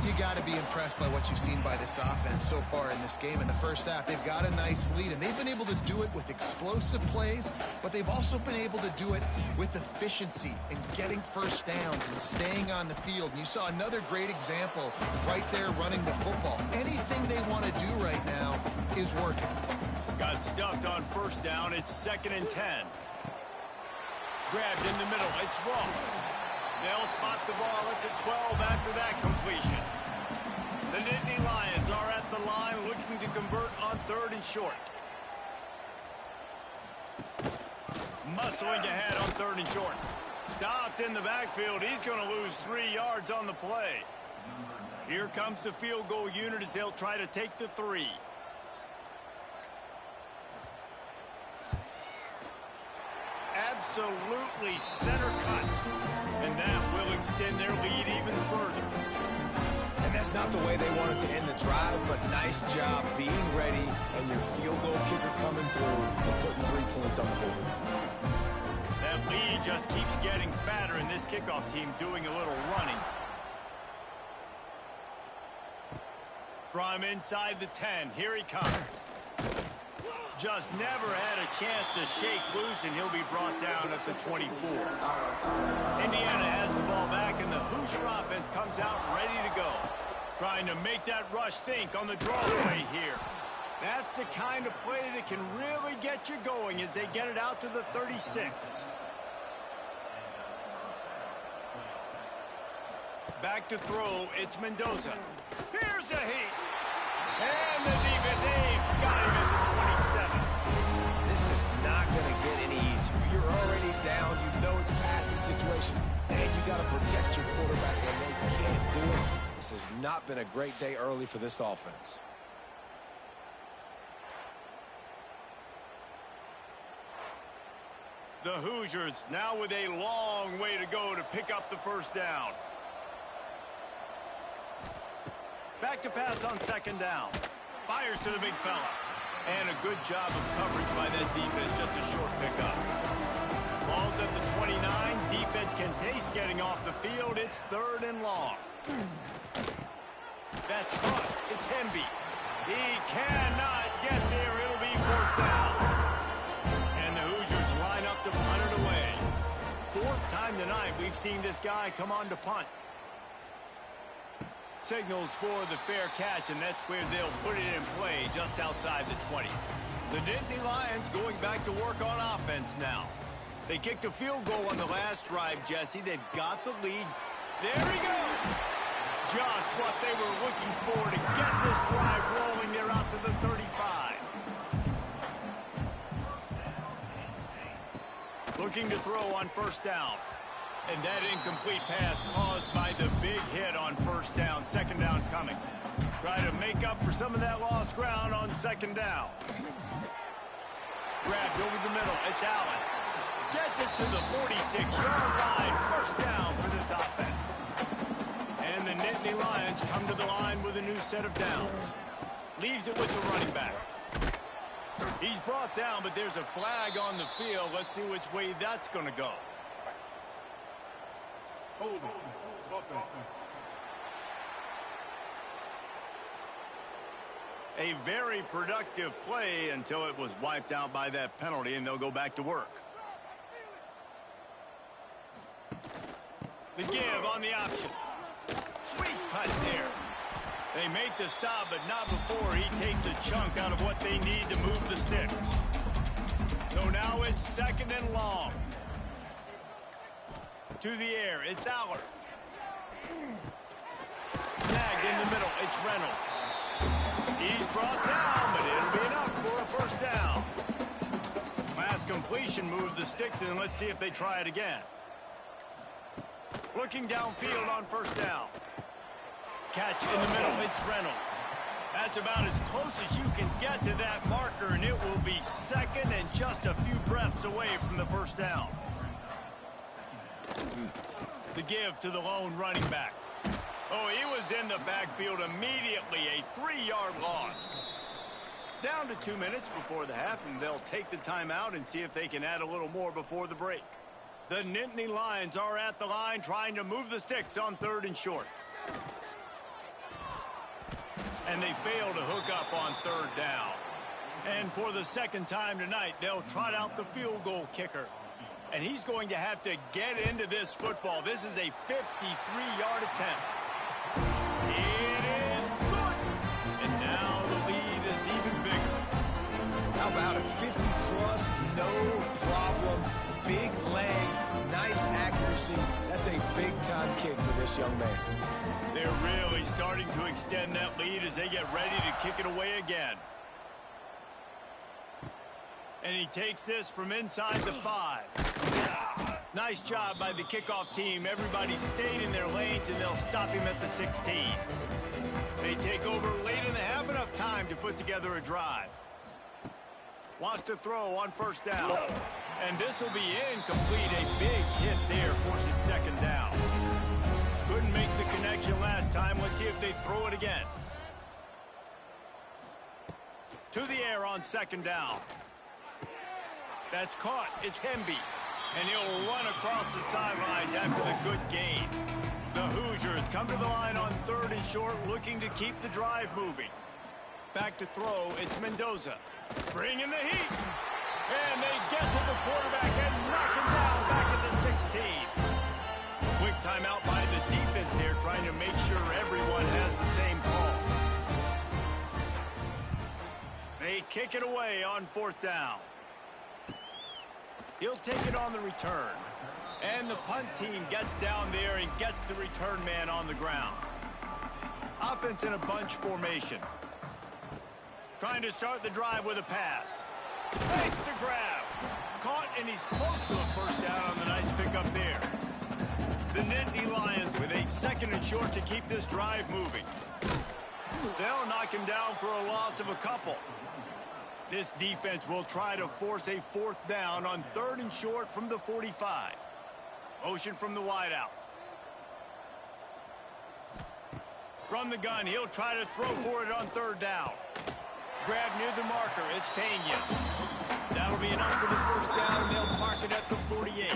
D: You got to be impressed by what you've seen by this offense so far in this game. In the first half, they've got a nice lead, and they've been able to do it with explosive plays, but they've also been able to do it with efficiency and getting first downs and staying on the field. And you saw another great example right there running the football. Anything they want to do right now is working.
A: Got stuffed on 1st down. It's 2nd and 10. Grabbed in the middle. It's Ross. They'll spot the ball at the 12 after that completion. The Nittany Lions are at the line looking to convert on 3rd and short. Muscling ahead on 3rd and short. Stopped in the backfield. He's going to lose 3 yards on the play. Here comes the field goal unit as they'll try to take the 3. Absolutely center cut. And that will extend their lead even further.
C: And that's not the way they wanted to end the drive, but nice job being ready and your field goal kicker coming through and putting 3 points on the board.
A: That lead just keeps getting fatter, and this kickoff team doing a little running. From inside the 10, here he comes. Just never had a chance to shake loose, and he'll be brought down at the 24. Indiana has the ball back, and the Hoosier offense comes out ready to go. Trying to make that rush think on the draw play here. That's the kind of play that can really get you going as they get it out to the 36. Back to throw, it's Mendoza. Here's a heat. And the defense got him at the 27.
C: This is not going to get any easier. You're already down. You know it's a passing situation. And you got to protect your quarterback, and they can't do it. This has not been a great day early for this offense.
A: The Hoosiers now with a long way to go to pick up the first down. Back to pass on second down. Fires to the big fella. And a good job of coverage by that defense. Just a short pickup. Ball's at the 29. Defense can taste getting off the field. It's 3rd and long. That's caught. It's Hemby. He cannot get there. It'll be 4th down. And the Hoosiers line up to punt it away. 4th time tonight we've seen this guy come on to punt. Signals for the fair catch, and that's where they'll put it in play just outside the 20. The Nittany Lions going back to work on offense now. They kicked a field goal on the last drive, Jesse. They've got the lead. There he goes. Just what they were looking for to get this drive rolling. They're out to the 35. Looking to throw on 1st down. And that incomplete pass caused by the big hit on 1st down. 2nd down coming. Try to make up for some of that lost ground on 2nd down. Grabbed over the middle. It's Allen. Gets it to the 46-yard line. 1st down for this offense. And the Nittany Lions come to the line with a new set of downs. Leaves it with the running back. He's brought down, but there's a flag on the field. Let's see which way that's going to go.
B: Holding. Offense.
A: A very productive play until it was wiped out by that penalty, and they'll go back to work. The give on the option. Sweet cut there. They make the stop, but not before he takes a chunk out of what they need to move the sticks. So now it's 2nd and long. To the air, it's Allard. Snagged in the middle, it's Reynolds. He's brought down, but it'll be enough for a 1st down. Last completion moved the sticks, and let's see if they try it again. Looking downfield on 1st down. Catch in the middle, it's Reynolds. That's about as close as you can get to that marker, and it will be 2nd and just a few breaths away from the 1st down. The give to the lone running back. Oh, he was in the backfield immediately. A 3-yard loss. Down to 2 minutes before the half, and they'll take the timeout and see if they can add a little more before the break. The Nittany Lions are at the line trying to move the sticks on 3rd and short. And they fail to hook up on 3rd down. And for the 2nd time tonight, they'll trot out the field goal kicker. And he's going to have to get into this football. This is a 53-yard attempt. It is good. And now the lead is even bigger.
C: How about it? 50-plus, no problem. Big leg, nice accuracy. That's a big-time kick for this young man.
A: They're really starting to extend that lead as they get ready to kick it away again. And he takes this from inside the 5. Nice job by the kickoff team. Everybody stayed in their lanes, and they'll stop him at the 16. They take over late in the half, enough time to put together a drive. Wants to throw on 1st down. And this will be incomplete. A big hit there forces 2nd down. Couldn't make the connection last time. Let's see if they throw it again. To the air on 2nd down. That's caught. It's Hemby. And he'll run across the sidelines after the good gain. The Hoosiers come to the line on 3rd and short, looking to keep the drive moving. Back to throw, it's Mendoza. Bringing the heat. And they get to the quarterback and knock him down back at the 16. Quick timeout by the defense here, trying to make sure everyone has the same call. They kick it away on 4th down. He'll take it on the return. And the punt team gets down there and gets the return man on the ground. Offense in a bunch formation. Trying to start the drive with a pass. Makes the grab. Caught, and he's close to a first down on the nice pickup there. The Nittany Lions with a 2nd and short to keep this drive moving. They'll knock him down for a loss of a couple. This defense will try to force a 4th down on 3rd and short from the 45. Motion from the wideout. From the gun, he'll try to throw for it on 3rd down. Grab near the marker, it's Pena. That'll be enough for the first down, and they'll mark it at the 48.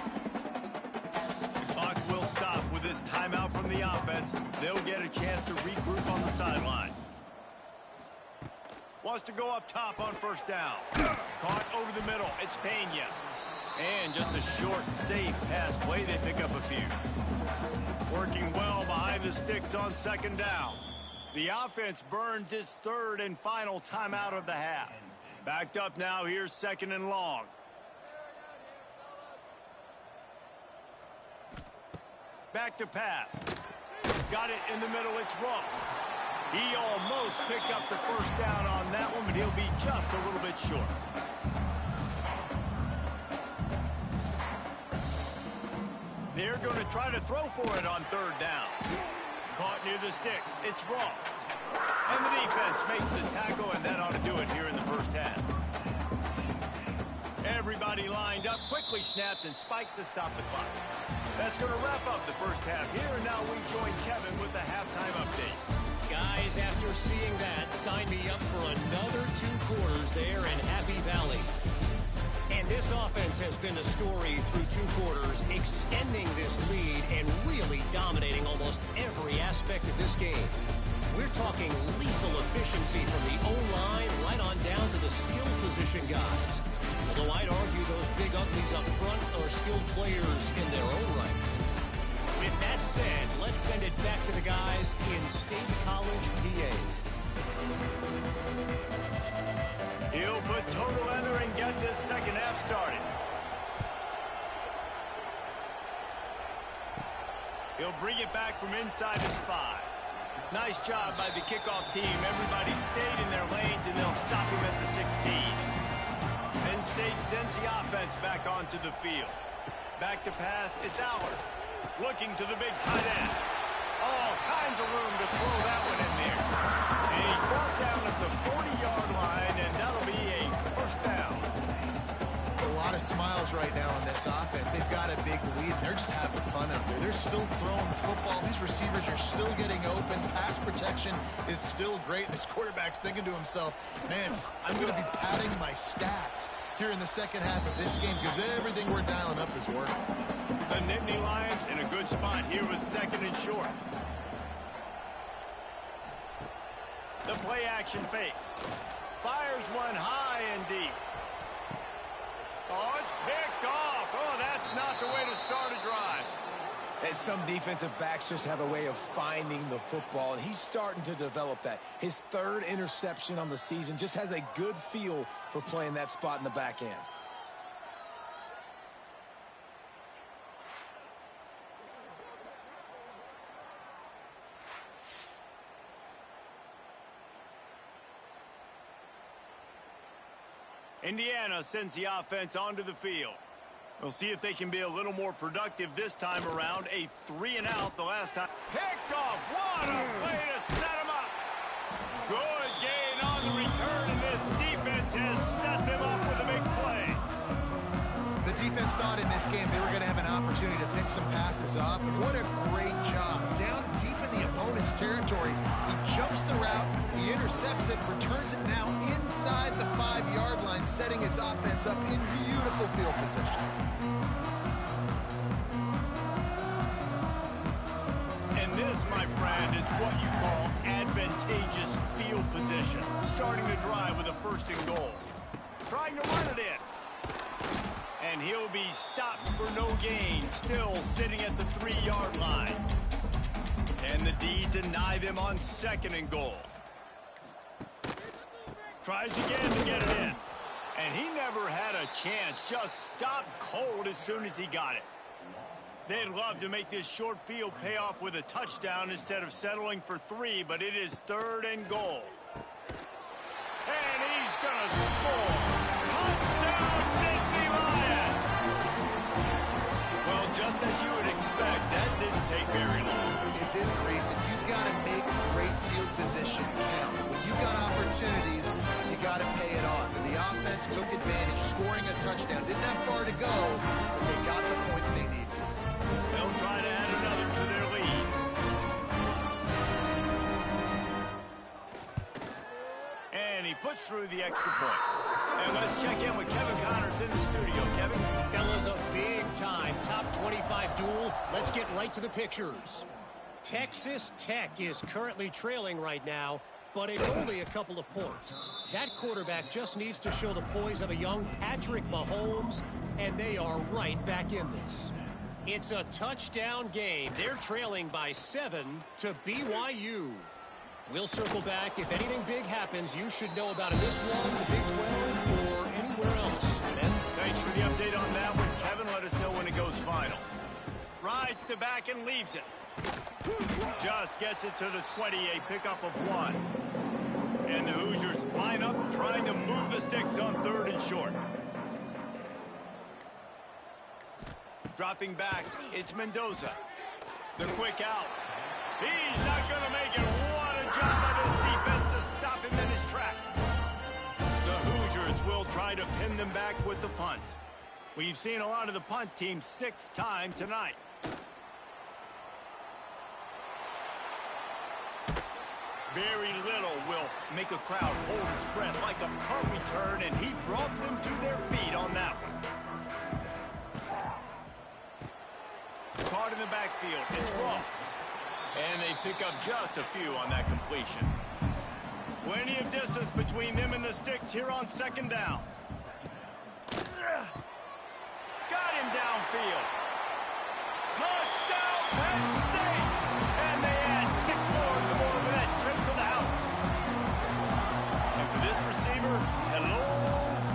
A: The clock will stop with this timeout from the offense. They'll get a chance to regroup on the sideline. Wants to go up top on 1st down. Caught over the middle, it's Pena. And just a short, safe pass play, they pick up a few. Working well behind the sticks on 2nd down. The offense burns its 3rd and final timeout of the half. Backed up now, here's 2nd and long. Back to pass. Got it in the middle, it's Ross. He almost picked up the first down on that one, but he'll be just a little bit short. They're going to try to throw for it on 3rd down. Caught near the sticks. It's Ross. And the defense makes the tackle, and that ought to do it here in the first half. Everybody lined up, quickly snapped and spiked to stop the clock. That's going to wrap up the first half here, and now we join Kevin with the halftime update.
E: Guys, after seeing that, sign me up for another 2 quarters there in Happy Valley. And this offense has been the story through 2 quarters, extending this lead and really dominating almost every aspect of this game. We're talking lethal efficiency from the O-line right on down to the skill position guys. Although I'd argue those big uglies up front are skilled players in their own right. With that said, let's send it back to the guys in State College, PA.
A: He'll put total under and get this second half started. He'll bring it back from inside his 5. Nice job by the kickoff team. Everybody stayed in their lanes, and they'll stop him at the 16. Penn State sends the offense back onto the field. Back to pass, it's Howard. Looking to the big tight end. All kinds of room to throw that one in there. And he's brought down at the 40-yard line, and that'll be a first down.
D: A lot of smiles right now on this offense. They've got a big lead. They're just having fun out there. They're still throwing the football. These receivers are still getting open. Pass protection is still great. This quarterback's thinking to himself, man, I'm going to be padding my stats here in the second half of this game because everything we're dialing up is working.
A: The Nittany Lions in a good spot here with 2nd and short. The play action fake. Fires one high and deep. Oh, it's picked off. Oh, that's not the way to start a drive.
C: And some defensive backs just have a way of finding the football, and he's starting to develop that. His 3rd interception on the season, just has a good feel for playing that spot in the back end.
A: Indiana sends the offense onto the field. We'll see if they can be a little more productive this time around. A 3-and-out the last time. Picked off. What a play to set him up. Good gain on the return, and this defense has set them up with a big play.
D: The defense thought in this game they were going to have an opportunity to pick some passes off. What a great job. Down deep in the opponent's territory, he jumps the route, he intercepts it, returns it now inside the 5-yard line, setting his offense up in beautiful field position.
A: And this, my friend, is what you call advantageous field position. Starting the drive with a 1st and goal. Trying to run it in. And he'll be stopped for no gain, still sitting at the 3-yard line. And the D deny them on 2nd and goal. Tries again to get it in. And he never had a chance, just stopped cold as soon as he got it. They'd love to make this short field pay off with a touchdown instead of settling for 3, but it is 3rd and goal. And he's going to score. Touchdown, Nittany Lions! Well, just as you would expect, that didn't take very long.
D: It didn't, Reese, and you've got to make great field position count. When you've got opportunities, you got to pay it off. And the offense took advantage, scoring a touchdown. Didn't have far to go, but they got the points they needed.
A: They'll try to add another to their lead. And he puts through the extra point. And let's check in with Kevin Connors in the studio. Kevin?
E: Fellas, a big-time top 25 duel. Let's get right to the pictures. Texas Tech is currently trailing right now, but it's only a couple of points. That quarterback just needs to show the poise of a young Patrick Mahomes, and they are right back in this. It's a touchdown game. They're trailing by 7 to BYU. We'll circle back. If anything big happens, you should know about in this one, the Big 12, or anywhere else. Ben?
A: Thanks for the update on that one, Kevin. Let us know when it goes final. Rides to back and leaves it. Just gets it to the 20, a pickup of 1. And the Hoosiers line up trying to move the sticks on 3rd and short. Dropping back, it's Mendoza. The quick out. He's not going to make it. What a job by this defense to stop him in his tracks. The Hoosiers will try to pin them back with the punt. We've seen a lot of the punt team 6 times tonight. Very little will make a crowd hold its breath like a punt return, and he brought them to their feet on that one. Caught in the backfield, it's Ross. And they pick up just a few on that completion. Plenty of distance between them and the sticks here on 2nd down. Got him downfield. Touchdown, Penn State! And they add 6 more to the board with that trip to the house. And for this receiver, hello,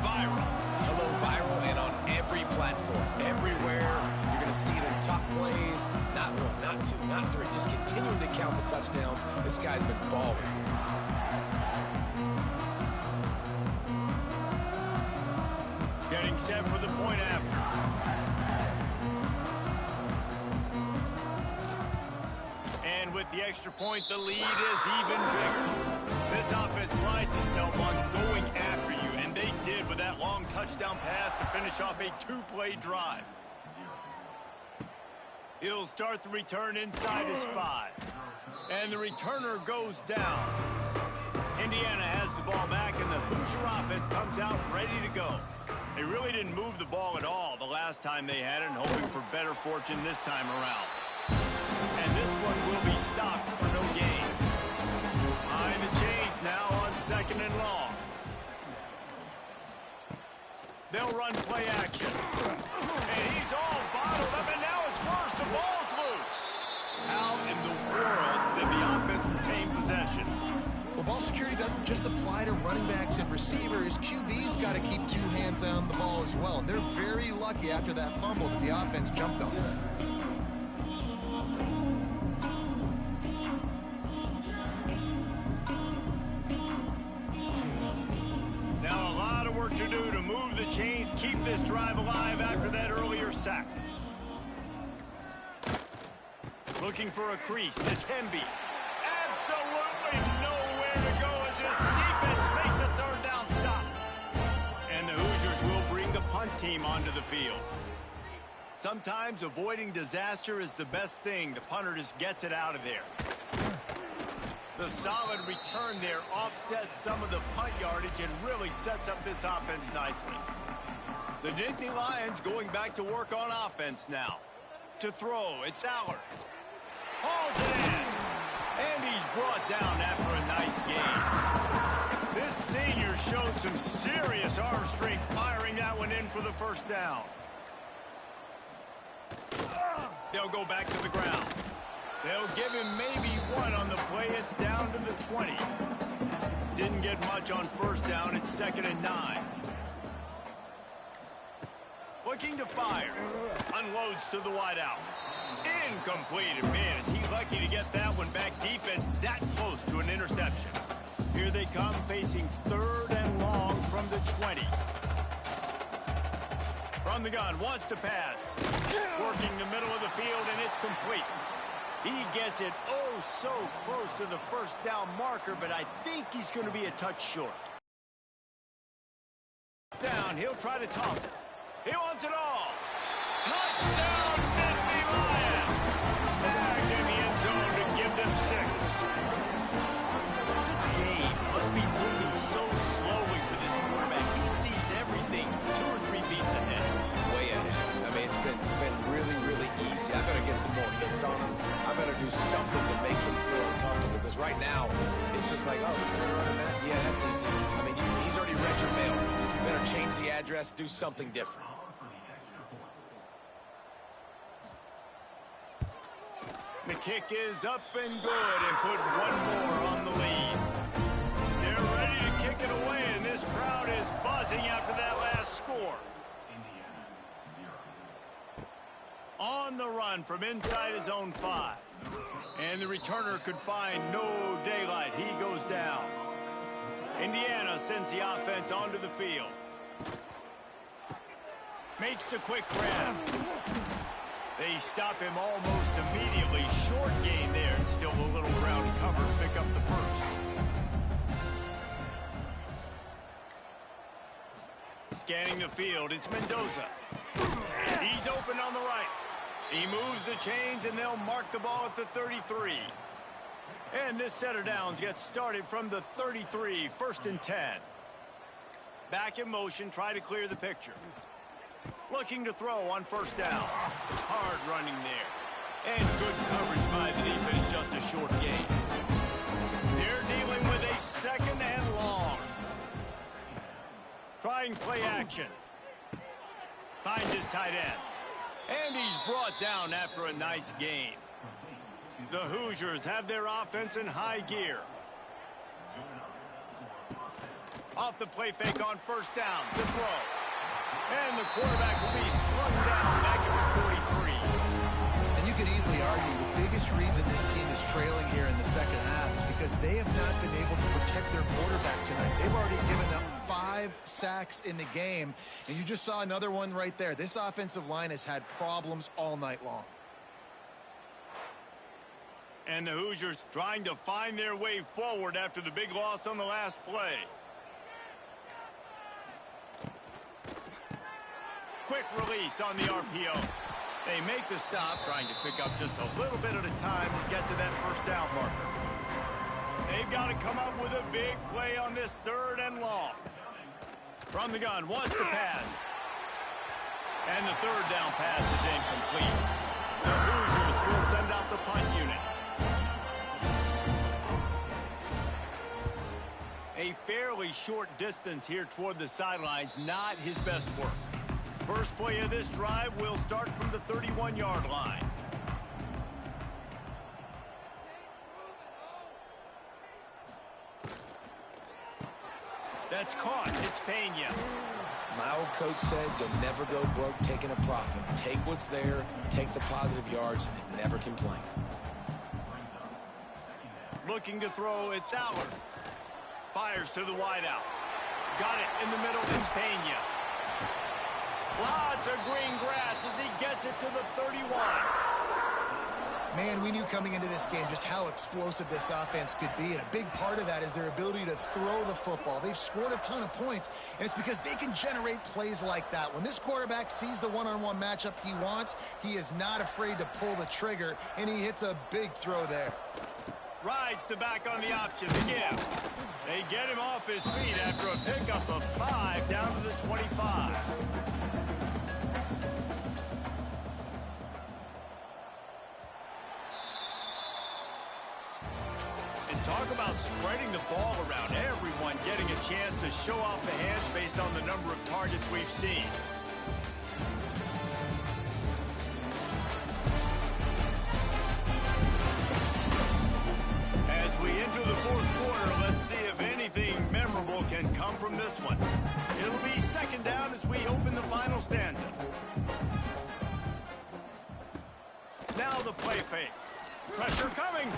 A: viral.
C: Hello, viral, and on every platform, everywhere. You're going to see it in top plays. Not 1, not 2, not 3. Just continuing to count the touchdowns. This guy's been balling.
A: Getting set for the point after. And with the extra point, the lead is even bigger. This offense prides itself on going after you, and they did with that long touchdown pass to finish off a 2-play drive. He'll start the return inside his 5. And the returner goes down. Indiana has the ball back, and the Hoosier offense comes out ready to go. They really didn't move the ball at all the last time they had it, and hoping for better fortune this time around. And this one will be stopped for no gain. Behind the chains now on 2nd and long. They'll run play action. And he's all bottled up, and now it's worse. The ball's loose. How in the world did the offense retain possession?
D: Well, ball security doesn't just apply to running backs and receivers. QB's got to keep 2 hands on the ball as well. And they're very lucky after that fumble that the offense jumped on.
A: Now a lot of work to do to move the chains, keep this drive alive after that earlier sack. Looking for a crease. It's Hemby. Absolutely nowhere to go as this defense makes a 3rd down stop. And the Hoosiers will bring the punt team onto the field. Sometimes avoiding disaster is the best thing. The punter just gets it out of there. The solid return there offsets some of the punt yardage and really sets up this offense nicely. The Nittany Lions going back to work on offense now. To throw, it's Allard. Hauls it in. And he's brought down after a nice gain. This senior showed some serious arm strength firing that one in for the 1st down. They'll go back to the ground. They'll give him maybe 1 on the play. It's down to the 20. Didn't get much on 1st down. It's 2nd and 9. Looking to fire. Unload unloads to the wideout. Incomplete. And man, is he lucky to get that one back. Defense that close to an interception. Here they come, facing 3rd and long from the 20. From the gun, wants to pass. Working the middle of the field, and it's complete. He gets it oh so close to the first down marker, but I think he's going to be a touch short. Down, he'll try to toss it. He wants it all. Touchdown, Nittany Lions. Snagged in the end zone to give them 6. This game must be moving so slowly for this quarterback. He sees everything 2 or 3 beats ahead.
C: Way ahead. I mean, it's been really, really easy. I better get some more hits on him. I better do something to make him feel uncomfortable, because right now, it's just like, oh, you're running that? Yeah, that's easy. I mean, he's already read your mail. You better change the address, do something different.
A: The kick is up and good, and put 1 more on the lead. They're ready to kick it away, and this crowd is buzzing after that last score. On the run from inside his own 5. And the returner could find no daylight. He goes down. Indiana sends the offense onto the field. Makes the quick grab. They stop him almost immediately. Short gain there, and still a little ground to cover to pick up the first. Scanning the field, it's Mendoza. He's open on the right. He moves the chains, and they'll mark the ball at the 33. And this set of downs gets started from the 33, 1st and 10. Back in motion, try to clear the picture. Looking to throw on 1st down. Hard running there. And good coverage by the defense, just a short gain. They're dealing with a 2nd and long. Trying play action. Finds his tight end. And he's brought down after a nice gain. The Hoosiers have their offense in high gear. Off the play fake on 1st down. The throw. And the quarterback will be slung down back at the 43.
D: And you could easily argue the biggest reason this team is trailing here in the 2nd half is because they have not been able to protect their quarterback tonight. They've already given up 5 sacks in the game, and you just saw another one right there. This offensive line has had problems all night long.
A: And the Hoosiers trying to find their way forward after the big loss on the last play. Quick release on the RPO. They make the stop, trying to pick up just a little bit at a time to get to that 1st down marker. They've got to come up with a big play on this 3rd and long. From the gun, wants to pass. And the 3rd down pass is incomplete. The Hoosiers will send out the punt unit. A fairly short distance here toward the sidelines, not his best work. First play of this drive will start from the 31-yard line. That's caught. It's Pena.
C: My old coach said you'll never go broke taking a profit. Take what's there, take the positive yards, and never complain.
A: Looking to throw, it's Allard. Fires to the wideout. Got it in the middle, it's Pena. Lots of green grass as he gets it to the 31.
D: Man, we knew coming into this game just how explosive this offense could be, and a big part of that is their ability to throw the football. They've scored a ton of points, and it's because they can generate plays like that. When this quarterback sees the one-on-one matchup he wants, he is not afraid to pull the trigger, and he hits a big throw there.
A: Rides the back on the option, the give. They get him off his feet after a pickup of 5 down to the 25. And talk about spreading the ball around. Everyone getting a chance to show off the hands based on the number of targets we've seen. As we enter the 4th quarter, let's see if anything memorable can come from this one. It'll be 2nd down as we open the final stanza. Now the play fake. Pressure coming.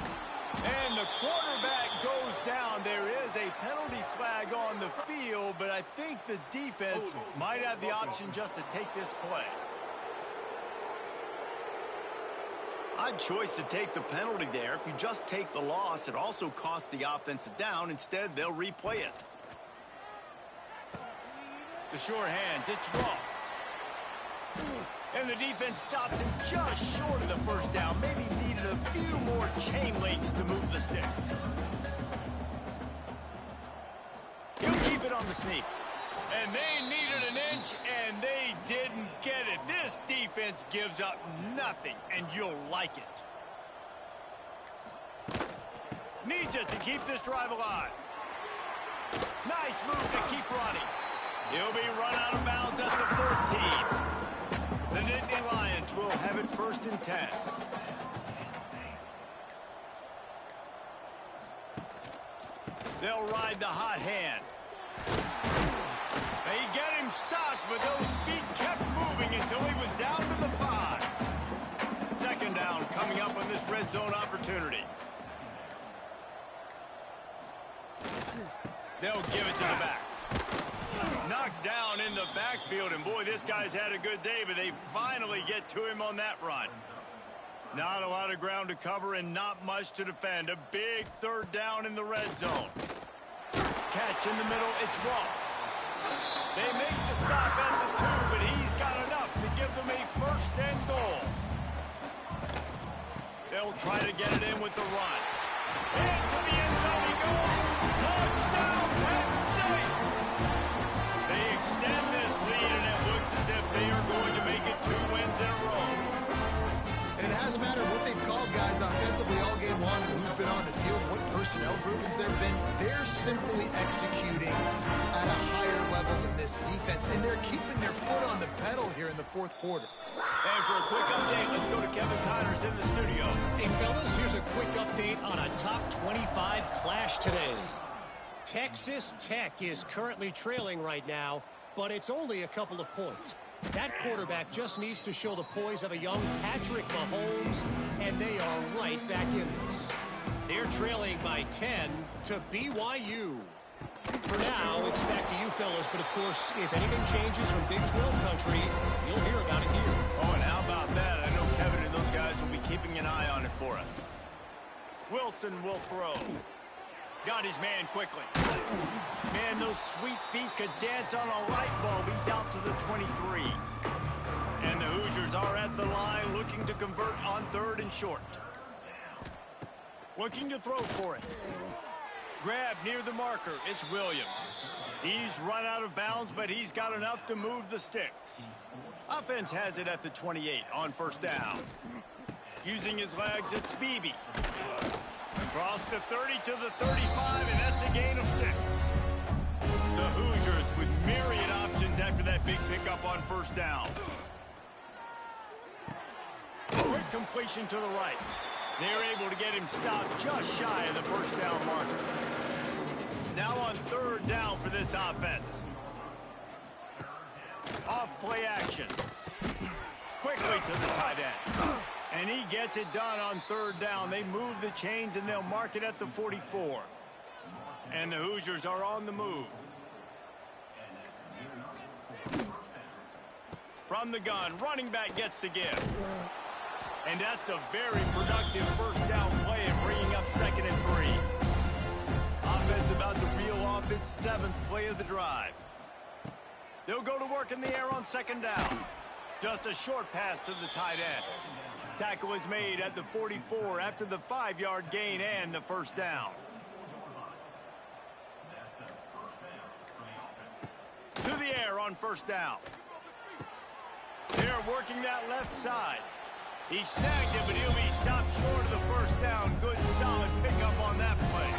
A: And the quarterback goes down. There is a penalty flag on the field, but I think the defense might have the option just to take this play. Odd choice to take the penalty there. If you just take the loss, it also costs the offense a down. Instead, they'll replay it. The sure hands, it's Ross. And the defense stops him just short of the first down. Maybe needed a few more chain links to move the sticks. He'll keep it on the sneak. And they needed an inch, and they didn't get it. This defense gives up nothing, and you'll like it. Needs it to keep this drive alive. Nice move to keep running. He'll be run out of bounds at the 13. The Nittany Lions will have it 1st and 10. They'll ride the hot hand. They get him stopped, but those feet kept moving until he was down to the 5. 2nd down coming up on this red zone opportunity. They'll give it to the back. Knocked down in the backfield, and boy, this guy's had a good day, but they finally get to him on that run. Not a lot of ground to cover and not much to defend. A big 3rd down in the red zone. Catch in the middle, it's Ross. They make the stop at the 2, but he's got enough to give them a 1st and goal. They'll try to get it in with the run. Into the end zone he goes. Touchdown, Penn State! They extend this lead, and it looks as if they are going to make it 2 wins in a row.
D: And it hasn't mattered what they've called guys offensively all game long, who's been on the field, what personnel groupings there have been. They're simply executing at a higher level than this defense, and they're keeping their foot on the pedal here in the 4th quarter.
A: And for a quick update, let's go to Kevin Connors in the studio.
E: Hey, fellas, here's a quick update on a top 25 clash today. Texas Tech is currently trailing right now, but it's only a couple of points. That quarterback just needs to show the poise of a young Patrick Mahomes, and they are right back in this. They're trailing by 10 to BYU. For now, it's back to you fellas, but of course, if anything changes from Big 12 country, you'll hear about it here.
A: Oh, and how about that? I know Kevin and those guys will be keeping an eye on it for us. Wilson will throw. Got his man quickly. Man, those sweet feet could dance on a light bulb. He's out to the 23. And the Hoosiers are at the line looking to convert on 3rd and short. Looking to throw for it. Grab near the marker. It's Williams. He's run out of bounds, but he's got enough to move the sticks. Offense has it at the 28 on 1st down. Using his legs, it's Beebe. Across the 30 to the 35, and that's a gain of 6. The Hoosiers with myriad options after that big pickup on 1st down. Quick completion to the right. They're able to get him stopped just shy of the 1st down marker. Now on 3rd down for this offense. Off play action. Quickly to the tight end. And he gets it done on 3rd down. They move the chains, and they'll mark it at the 44. And the Hoosiers are on the move. From the gun, running back gets to give. And that's a very productive 1st down play and bringing up 2nd and 3. Offense about to reel off its 7th play of the drive. They'll go to work in the air on 2nd down. Just a short pass to the tight end. Tackle is made at the 44 after the 5-yard gain and the 1st down. To the air on 1st down. They're working that left side. He snagged it, but he'll be stopped short of the 1st down. Good, solid pickup on that play.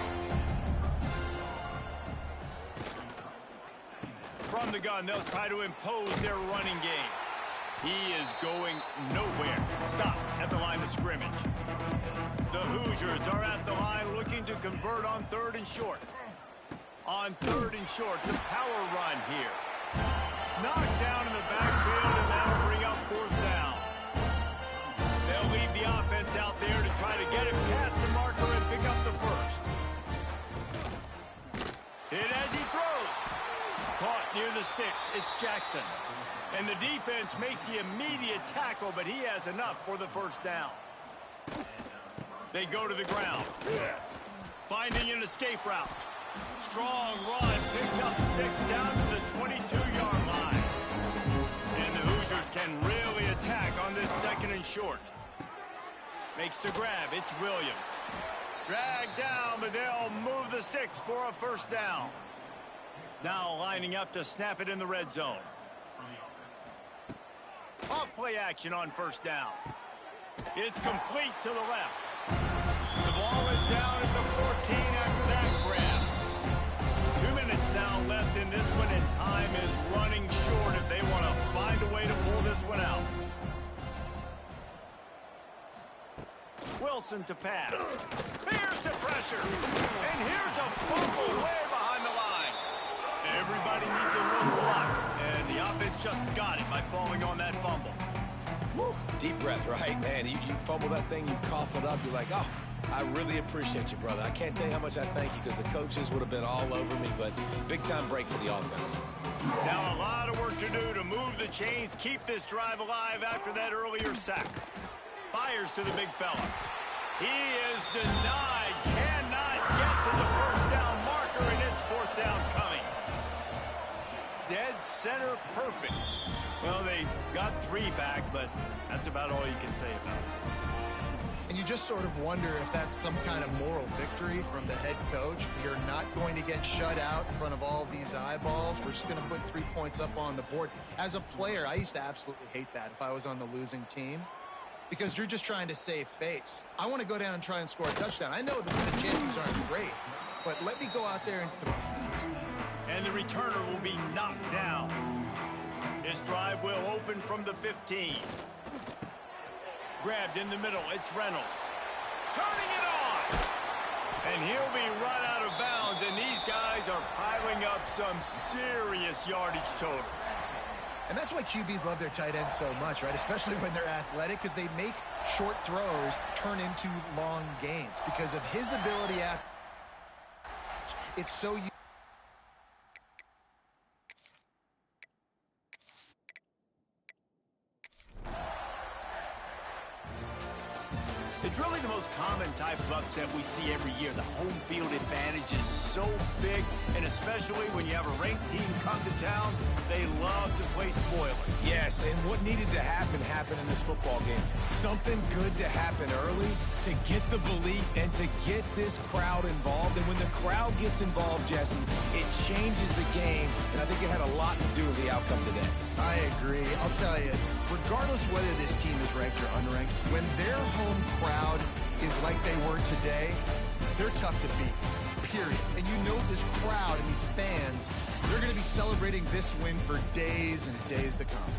A: From the gun, they'll try to impose their running game. He is going nowhere. Stop at the line of scrimmage. The Hoosiers are at the line looking to convert on 3rd and short. On 3rd and short, the power run here. Knocked down in the backfield, and that'll bring up 4th down. They'll leave the Hit as he throws. Caught near the sticks. It's Jackson. And the defense makes the immediate tackle, but he has enough for the first down. They go to the ground. Finding an escape route. Strong run. Picks up 6 down to the 22-yard line. And the Hoosiers can really attack on this 2nd and short. Makes the grab. It's Williams. Dragged down, but they'll move the sticks for a first down. Now lining up to snap it in the red zone. Off-play action on first down. It's complete to the left. The ball is down at the 14 after that grab. 2 minutes now left in this one, and time is running short if they want to find a way to pull this one out. Wilson to pass. Here's the pressure. And here's a fumble way behind the line. Everybody needs a little block, and the offense just got it by falling on that fumble.
C: Woo. Deep breath, right? Man, you fumble that thing, you cough it up, you're like, oh, I really appreciate you, brother. I can't tell you how much I thank you because the coaches would have been all over me, but big-time break for the offense.
A: Now a lot of work to do to move the chains, keep this drive alive after that earlier sack. Fires to the big fella. He is denied. Cannot get to the first down marker, and it's 4th down coming. Dead center perfect. Well, they got 3 back, but that's about all you can say about it.
D: And you just sort of wonder if that's some kind of moral victory from the head coach. You're not going to get shut out in front of all these eyeballs. We're just going to put 3 points up on the board. As a player, I used to absolutely hate that if I was on the losing team, because you're just trying to save face. I want to go down and try and score a touchdown. I know that the chances aren't great, but let me go out there and compete.
A: And the returner will be knocked down. This drive will open from the 15. Grabbed in the middle. It's Reynolds. Turning it on. And he'll be run out of bounds, and these guys are piling up some serious yardage totals.
D: And that's why QBs love their tight ends so much, right? Especially when they're athletic, because they make short throws turn into long gains because of his ability at. It's so.
A: It's really the most common type of upset we see every year. The home field advantage is so big, and especially when you have a ranked team come to town, they love to play spoiler.
C: Yes, and what needed to happen happened in this football game. Something good to happen early to get the belief and to get this crowd involved. And when the crowd gets involved, Jesse, it changes the game, and I think it had a lot to do with the outcome today.
D: I agree. I'll tell you, regardless whether this team is ranked or unranked, when their home crowd is like they were today, they're tough to beat, period. And you know this crowd and these fans, they're going to be celebrating this win for days and days to come.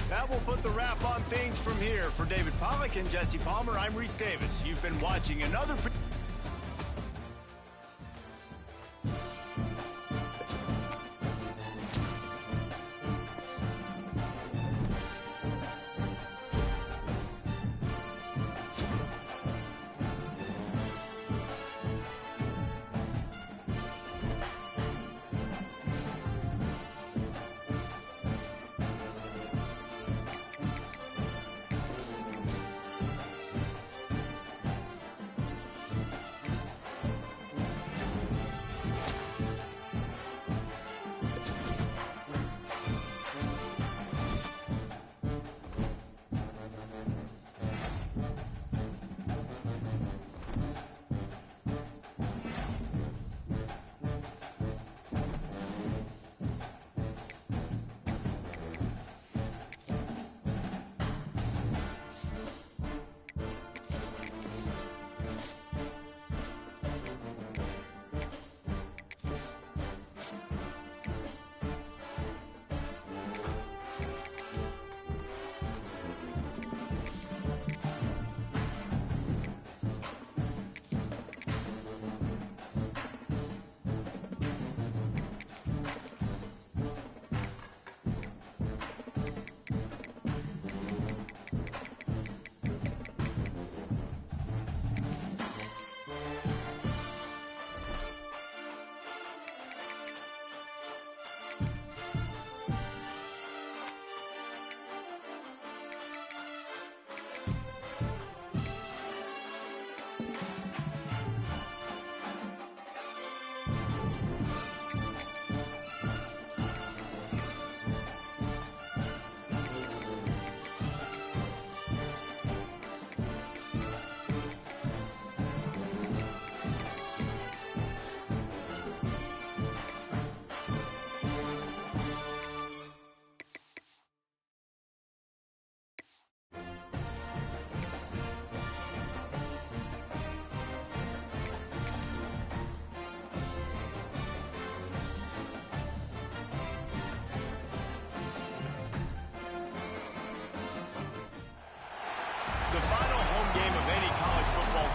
A: That will put the wrap on things from here. For David Pollack and Jesse Palmer, I'm Reese Davis. You've been watching another...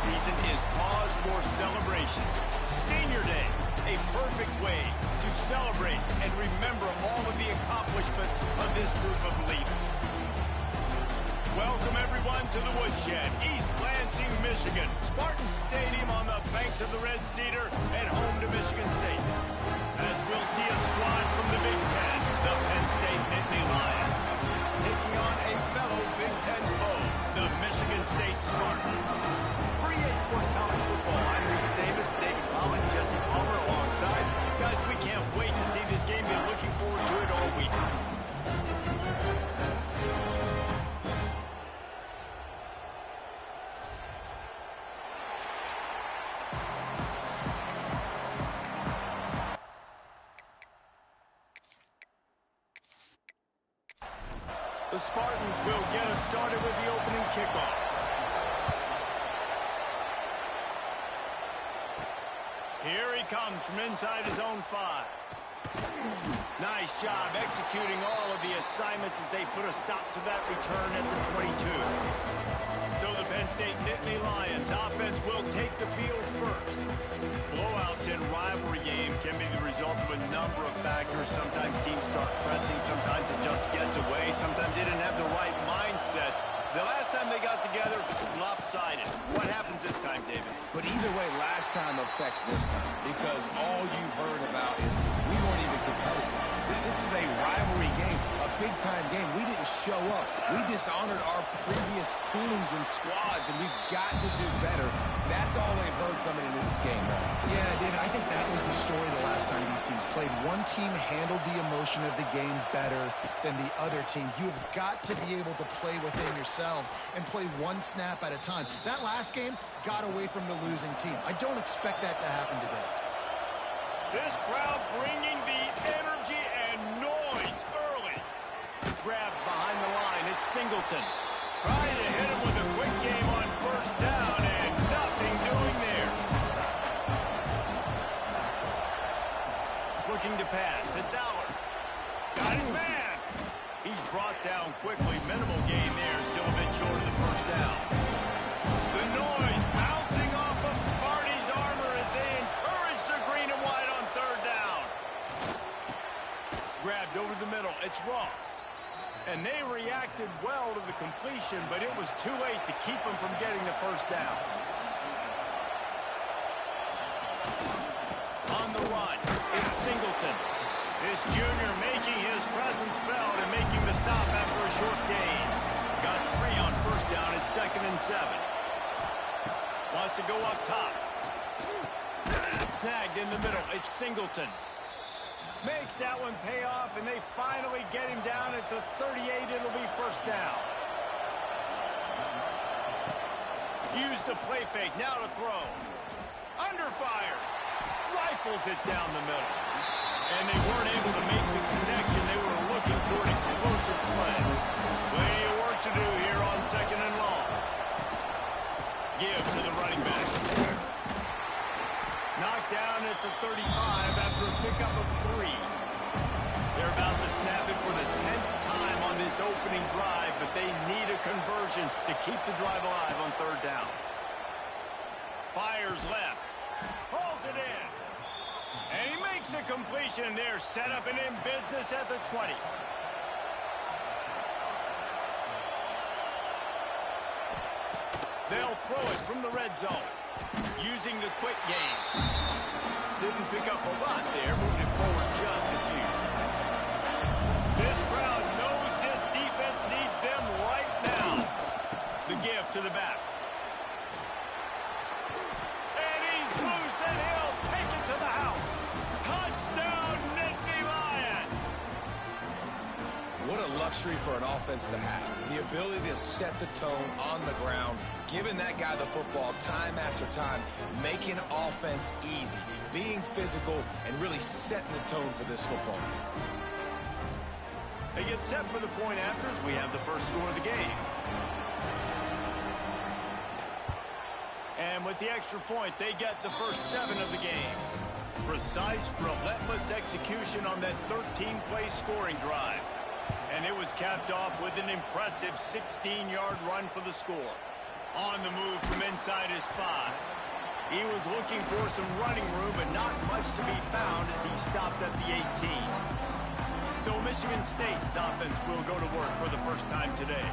A: season is cause for celebration. Senior Day, a perfect way to celebrate and remember all of the accomplishments of this group of leaders. Welcome, everyone, to the Woodshed, East Lansing, Michigan. Spartan Stadium on the banks of the Red Cedar and home to Michigan State. As we'll see a squad from the Big Ten, the Penn State Nittany Lions, taking on a fellow Big Ten foe, the Michigan State Spartans. For EA Sports College Football, I'm Reese Davis, David Pollock, Jesse Palmer alongside. Guys, we can't wait to see this game. Been looking forward to it all week. The Spartans will get us started with the opening kickoff. Here he comes from inside his own 5. Nice job executing all of the assignments as they put a stop to that return at the 22. So the Penn State Nittany Lions offense will take the field first. Blowouts in rivalry games can be the result of a number of factors. Sometimes teams start pressing, sometimes it just gets away, sometimes they didn't have the right mindset. The last time they got together, lopsided. What happens this time, David?
C: But either way, last time affects this time because all you've heard about is we weren't even competitive. This is a rivalry game, a big-time game. We didn't show up. We dishonored our previous teams and squads, and we've got to do better. That's all they've heard coming into this game, right?
D: Yeah, David, I think that was the story the last time these teams played. One team handled the emotion of the game better than the other team. You've got to be able to play within yourselves and play one snap at a time. That last game got away from the losing team. I don't expect that to happen today.
A: This crowd bringing the energy and noise early. Grabbed behind the line, it's Singleton. Trying to hit him with a quick game on first down, and nothing doing there. Looking to pass, it's Aller. Got his man. He's brought down quickly. Minimal gain there, still a bit short of the first down. The noise bouncing off of Sparty's armor as they encourage the green and white on third down. Grabbed over the middle, it's Ross. And they reacted well to the completion, but it was too late to keep them from getting the first down. On the run, it's Singleton. This junior making his presence felt and making the stop after a short gain. Got 3 on first down at 2nd and 7. Wants to go up top. Snagged in the middle, it's Singleton. Makes that one pay off, and they finally get him down at the 38. It'll be first down. Use the play fake, now to throw. Under fire. Rifles it down the middle. And they weren't able to make the connection. They were looking for an explosive play. Plenty of work to do here on 2nd and long. Give to the running back. Knocked down at the 35 after a pickup of 3. They're about to snap it for the 10th time on this opening drive, but they need a conversion to keep the drive alive on third down. Fires left. Pulls it in. And he makes a completion there, set up and in business at the 20. They'll throw it from the red zone. Using the quick game. Didn't pick up a lot there, moved it forward just a few. This crowd knows this defense needs them right now. The give to the back. And he's loose, and he'll take it to the house. Touchdown, Nittany Lions!
C: What a luxury for an offense to have. The ability to set the tone on the ground, giving that guy the football time after time, making offense easy, being physical, and really setting the tone for this football game.
A: They get set for the point after as we have the first score of the game. And with the extra point, they get the first 7 of the game. Precise, relentless execution on that 13-play scoring drive. And it was capped off with an impressive 16-yard run for the score. On the move from inside his 5. He was looking for some running room, but not much to be found as he stopped at the 18. So Michigan State's offense will go to work for the first time today.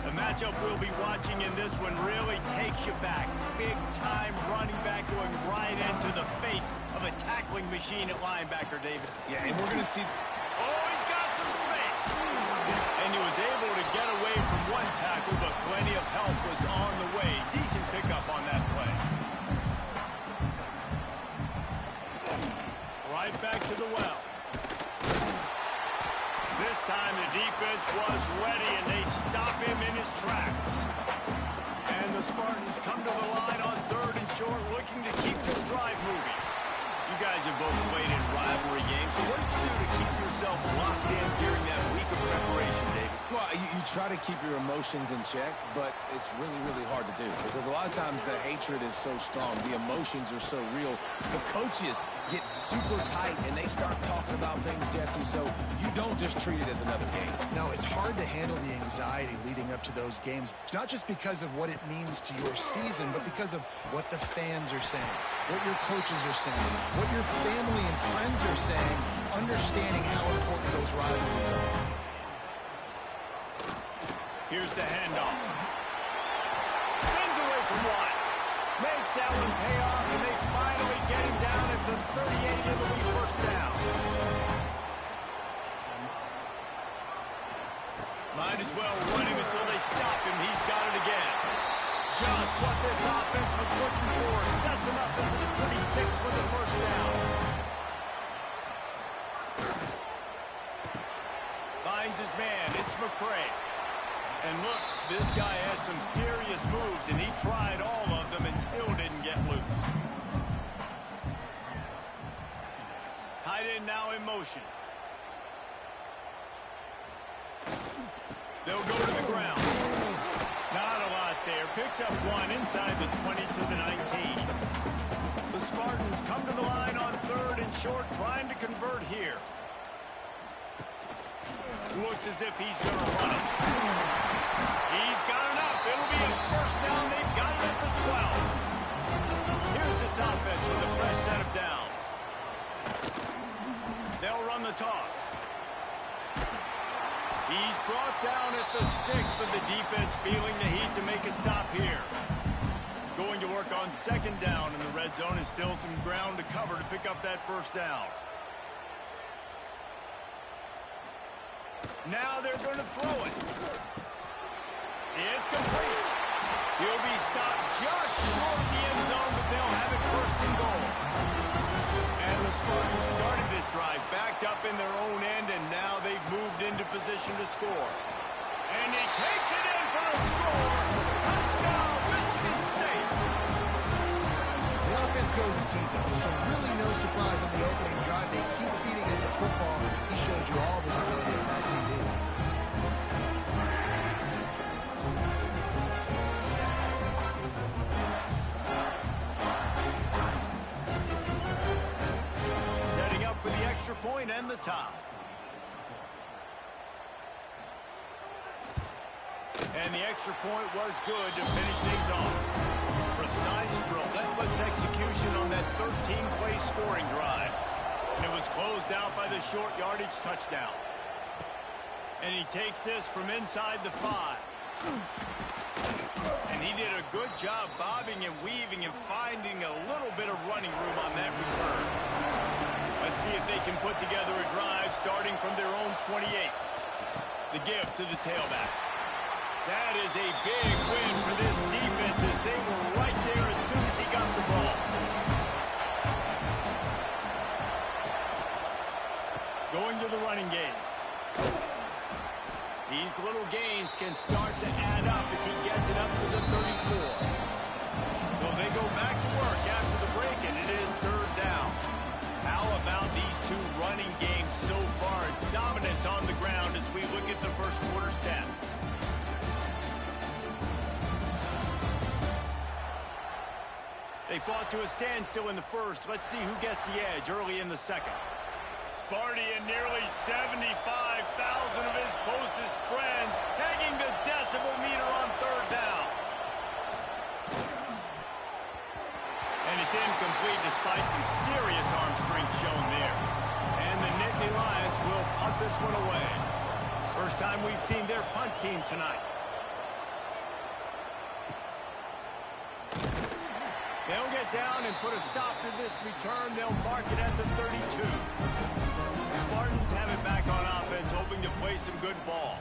A: The matchup we'll be watching in this one really takes you back. Big-time running back going right into the face of a tackling machine at linebacker, David.
C: Yeah, and we're going to see...
A: Oh, he's got some space. And he was able to get away from one tackle, but plenty of help was on the way. Decent pickup on that play. Right back to the well. This time the defense was ready, and they stop him in his tracks. And the Spartans come to the line on 3rd and short, looking to keep this drive moving. You guys have both played in rivalry games, so what did you do to keep yourself locked in during that week of preparation, David?
C: Well, you try to keep your emotions in check, but it's really, really hard to do because a lot of times the hatred is so strong. The emotions are so real. The coaches get super tight, and they start talking about things, Jesse, so you don't just treat it as another game.
D: No, it's hard to handle the anxiety leading up to those games, not just because of what it means to your season, but because of what the fans are saying, what your coaches are saying, what your family and friends are saying, understanding how important those rivalries are.
A: Here's the handoff. Spins away from one. Makes that one pay off, and they finally get him down at the 38. It'll be first down. Might as well run him until they stop him. He's got it again. Just what this offense was looking for. Sets him up into the 36 for the first down. Finds his man. It's McCray. And look, this guy has some serious moves, and he tried all of them and still didn't get loose. Tight end now in motion. They'll go to the ground. Not a lot there. Picks up one inside the 20 to the 19. The Spartans come to the line on 3rd and short, trying to convert here. Looks as if he's going to run it. He's got enough. It'll be a first down. They've got it at the 12. Here's this offense with a fresh set of downs. They'll run the toss. He's brought down at the 6, but the defense feeling the heat to make a stop here. Going to work on 2nd down in the red zone, and still some ground to cover to pick up that first down. Now they're going to throw it. It's complete. He'll be stopped just short of the end zone, but they'll have it first and goal. And the Spartans started this drive backed up in their own end, and now they've moved into position to score. And he takes it in for a score. Touchdown, Michigan State.
D: The offense goes as he goes, so really no surprise on the opening drive. They keep feeding him the football. He showed you all of his ability on that TV.
A: Setting up for the extra point and the top. And the extra point was good to finish things off. Precise, relentless execution on that 13-play scoring drive. And it was closed out by the short yardage touchdown. And he takes this from inside the 5. And he did a good job bobbing and weaving and finding a little bit of running room on that return. Let's see if they can put together a drive starting from their own 28. The give to the tailback. That is a big win for this defense as they were right there as soon as he got the ball. Going to the running game. These little gains can start to add up as he gets it up to the 34. So they go back to work after the break, and it is 3rd down. How about these two running games so far? Dominance on the ground as we look at the first quarter stats. They fought to a standstill in the first. Let's see who gets the edge early in the second. Sparty and nearly 75,000 of his closest friends pegging the decibel meter on 3rd down. made despite some serious arm strength shown there. And the Nittany Lions will punt this one away. First time we've seen their punt team tonight. They'll get down and put a stop to this return. They'll mark it at the 32. Spartans have it back on offense, hoping to play some good ball.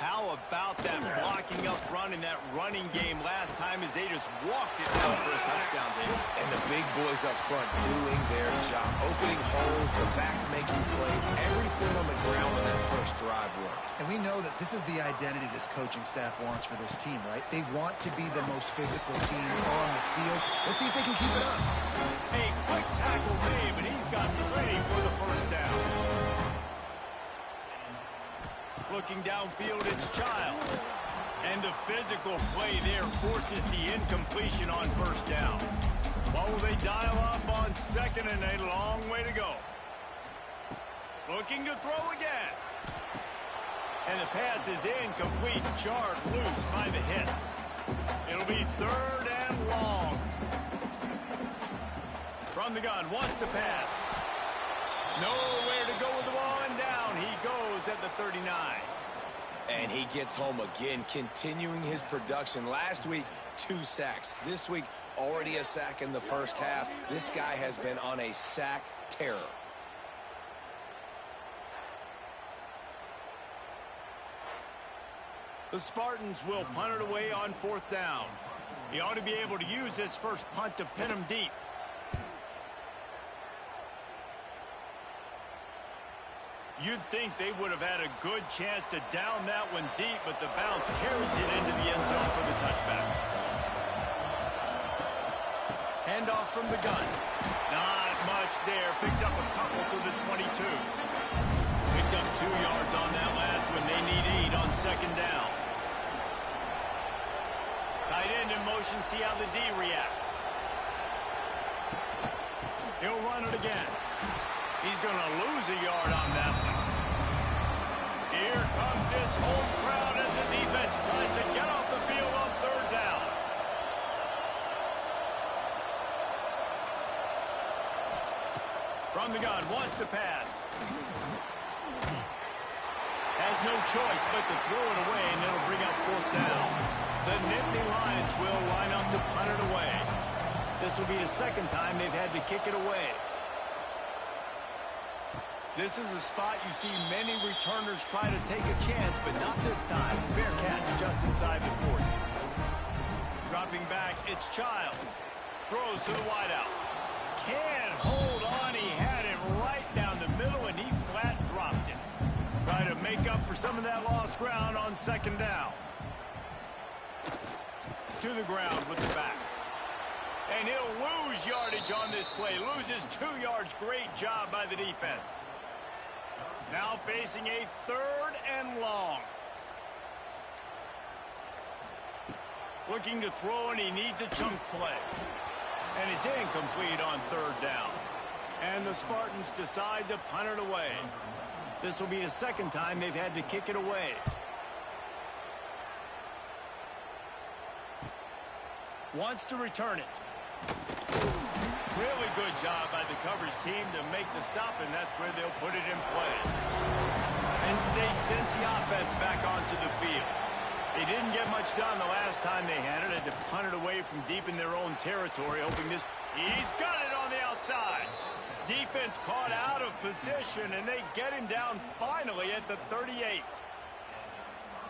A: How about that blocking up front in that running game last time as they just walked it down for a touchdown, David?
C: And the big boys up front doing their job. Opening holes, the backs making plays, everything on the ground when that first drive worked.
D: And we know that this is the identity this coaching staff wants for this team, right? They want to be the most physical team on the field. Let's see if they can keep it up.
A: A quick tackle made, but he's got ready for the first down. Looking downfield, it's Child. And the physical play there forces the incompletion on first down. What will they dial up on second and a long way to go? Looking to throw again. And the pass is incomplete, jarred loose by the hit. It'll be third and long. From the gun, wants to pass. Nowhere to go with the ball, and down he goes at the 39.
C: And he gets home again, continuing his production. Last week, 2 sacks. This week, already a sack in the first half. This guy has been on a sack terror.
A: The Spartans will punt it away on fourth down. He ought to be able to use this first punt to pin him deep. You'd think they would have had a good chance to down that one deep, but the bounce carries it into the end zone for the touchback. Handoff from the gun. Not much there. Picks up a couple to the 22. Picked up 2 yards on that last one. They need 8 on second down. Tight end in motion. See how the D reacts. He'll run it again. He's going to lose a yard on that one. Here comes this home crowd as the defense tries to get off the field on third down. From the gun, wants to pass. Has no choice but to throw it away, and it'll bring up fourth down. The Nittany Lions will line up to punt it away. This will be the second time they've had to kick it away. This is a spot you see many returners try to take a chance, but not this time. Fair catch just inside the 40. Dropping back, it's Child. Throws to the wideout. Can't hold on. He had it right down the middle, and he flat dropped it. Try to make up for some of that lost ground on second down. To the ground with the back. And he'll lose yardage on this play. Loses 2 yards. Great job by the defense. Now facing a third and long. Looking to throw, and he needs a chunk play. And it's incomplete on third down. And the Spartans decide to punt it away. This will be the second time they've had to kick it away. Wants to return it. Really good job by the coverage team to make the stop, and that's where they'll put it in play. Penn State sends the offense back onto the field. They didn't get much done the last time they had it. Had to punt it away from deep in their own territory, hoping this... He's got it on the outside. Defense caught out of position, and they get him down finally at the 38.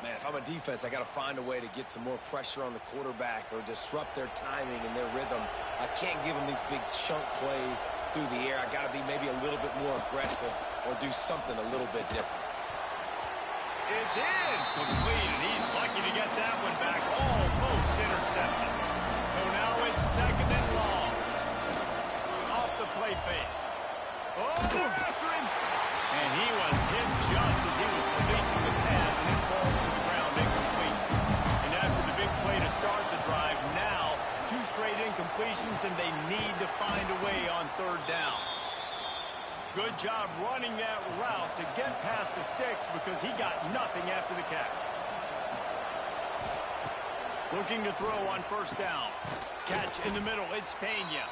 C: Man, if I'm a defense, I got to find a way to get some more pressure on the quarterback or disrupt their timing and their rhythm. I can't give them these big chunk plays through the air. I got to be maybe a little bit more aggressive or do something a little bit different.
A: It's incomplete, and he's lucky to get that one back. Almost intercepted. So now it's second and long. Off the play fake. Oh, they're after him. And he was hit just as he was releasing the pass, and it falls to the ground incomplete. And after the big play to start the drive, now 2 straight incompletions, and they need to find a way on third down. Good job running that route to get past the sticks because he got nothing after the catch. Looking to throw on first down. Catch in the middle. It's Pena.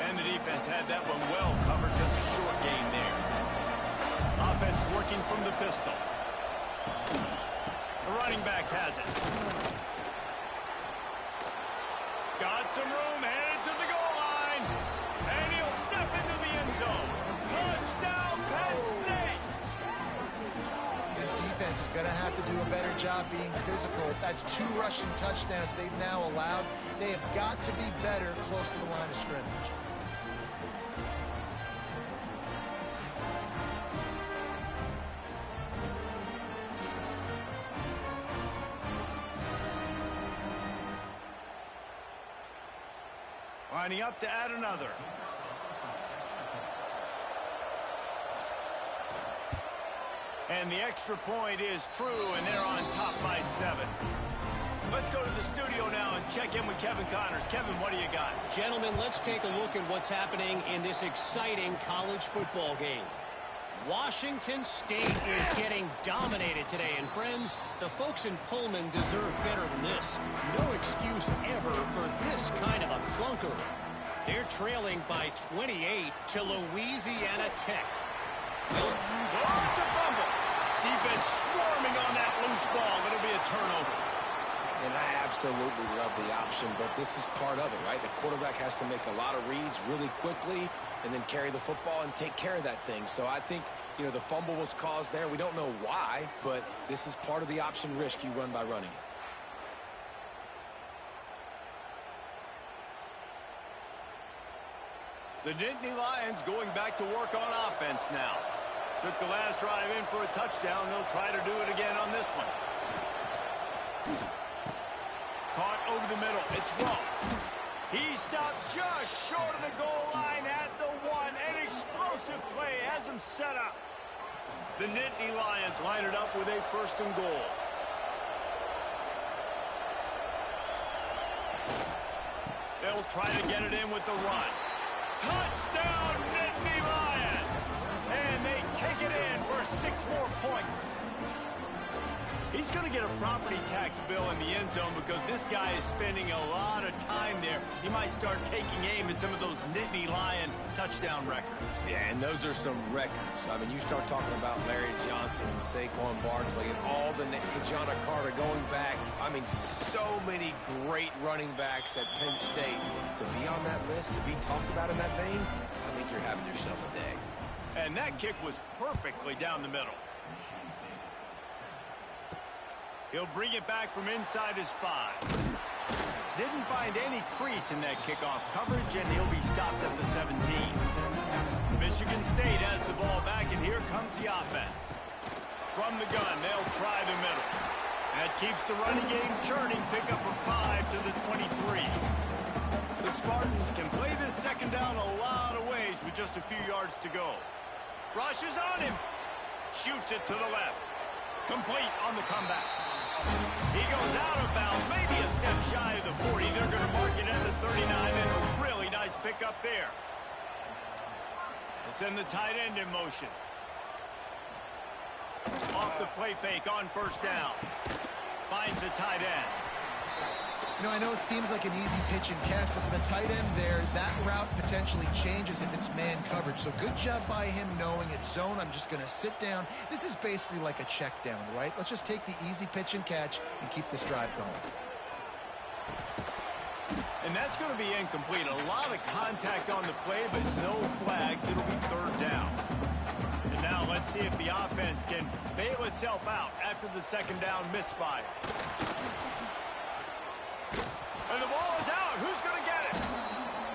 A: And the defense had that one well covered, just a short gain there. Offense working from the pistol. The running back has it. Got some room, headed to the goal line. And he'll step into the end zone. Touchdown, Penn State!
D: This defense is going to have to do a better job being physical. That's 2 rushing touchdowns they've now allowed. They have got to be better close to the line of scrimmage.
A: Lining up to add another. And the extra point is true, and they're on top by 7. Let's go to the studio now and check in with Kevin Connors. Kevin, what do you got?
E: Gentlemen, let's take a look at what's happening in this exciting college football game. Washington State is getting dominated today, and friends, the folks in Pullman deserve better than this. No excuse ever for this kind of a clunker. They're trailing by 28 to Louisiana Tech.
A: Oh, it's a fumble. Defense swarming on that loose ball. It'll be a turnover.
C: And I absolutely love the option, but this is part of it, right? The quarterback has to make a lot of reads really quickly and then carry the football and take care of that thing. So I think, you know, the fumble was caused there. We don't know why, but this is part of the option risk you run by running it.
A: The Nittany Lions going back to work on offense now. Took the last drive in for a touchdown. They'll try to do it again on this one. Caught over the middle. It's Ross. He stopped just short of the goal line at the 1. An explosive play has him set up. The Nittany Lions line it up with a 1st and goal. They'll try to get it in with the run. Touchdown, Nittany Lions! And they take it in for 6 more points. He's going to get a property tax bill in the end zone because this guy is spending a lot of time there. He might start taking aim at some of those Nittany Lion touchdown records.
C: Yeah, and those are some records. I mean, you start talking about Larry Johnson and Saquon Barkley and all the Kajana Carter going back. I mean, so many great running backs at Penn State. To be on that list, to be talked about in that vein, I think you're having yourself a day.
A: And that kick was perfectly down the middle. He'll bring it back from inside his 5. Didn't find any crease in that kickoff coverage, and he'll be stopped at the 17. Michigan State has the ball back, and here comes the offense. From the gun, they'll try the middle. That keeps the running game churning. Pick up a 5 to the 23. The Spartans can play this 2nd down a lot of ways with just a few yards to go. Rushes on him. Shoots it to the left. Complete on the comeback. He goes out of bounds, maybe a step shy of the 40. They're going to mark it at the 39, and a really nice pickup there. They send the tight end in motion. Off the play fake on 1st down. Finds the tight end.
D: You know, I know it seems like an easy pitch and catch, but for the tight end there, that route potentially changes if it's man coverage. So good job by him knowing it's zone. I'm just going to sit down. This is basically like a check down, right? Let's just take the easy pitch and catch and keep this drive going.
A: And that's going to be incomplete. A lot of contact on the play, but no flags. It'll be 3rd down. And now let's see if the offense can bail itself out after the 2nd down misfire. And the ball is out. Who's going to get it?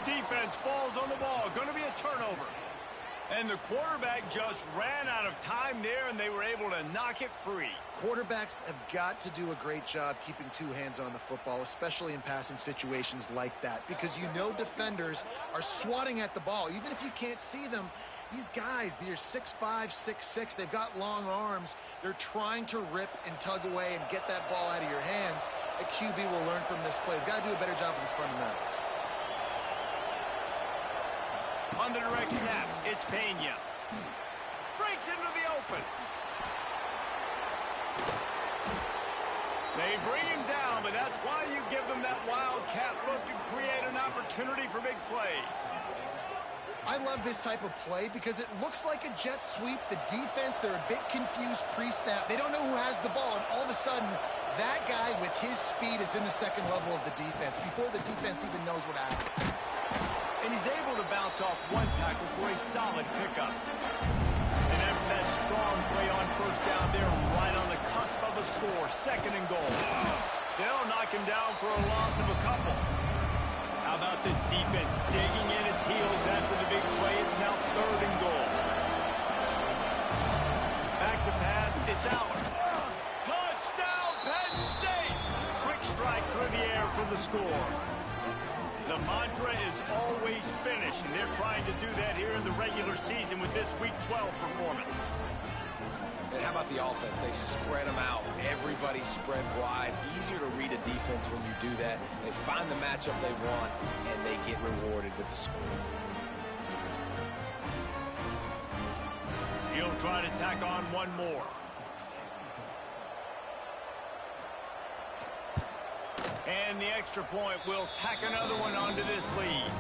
A: Defense falls on the ball. Going to be a turnover. And the quarterback just ran out of time there, and they were able to knock it free.
D: Quarterbacks have got to do a great job keeping 2 hands on the football, especially in passing situations like that, because you know defenders are swatting at the ball. Even if you can't see them, these guys, they're 6'5", 6'6", they've got long arms. They're trying to rip and tug away and get that ball out of your hands. A QB will learn from this play. He's got to do a better job with his fundamentals.
A: On the direct snap, it's Pena. Breaks into the open. They bring him down, but that's why you give them that wildcat look to create an opportunity for big plays.
D: I love this type of play because it looks like a jet sweep. The defense, they're a bit confused pre-snap. They don't know who has the ball, and all of a sudden, that guy with his speed is in the second level of the defense before the defense even knows what happened.
A: And he's able to bounce off one tackle for a solid pickup. And after that strong play on first down, they're right on the cusp of a score, 2nd and goal. They'll knock him down for a loss of a couple. How about this defense digging in its heels after the big play? It's now 3rd and goal. Back to pass, it's Allard. Touchdown, Penn State! Quick strike through the air for the score. The mantra is always finish, and they're trying to do that here in the regular season with this Week 12 performance.
C: And how about the offense? They spread them out. Everybody spread wide. Easier to read a defense when you do that. They find the matchup they want, and they get rewarded with the score.
A: He'll try to tack on one more. And the extra point will tack another one onto this lead.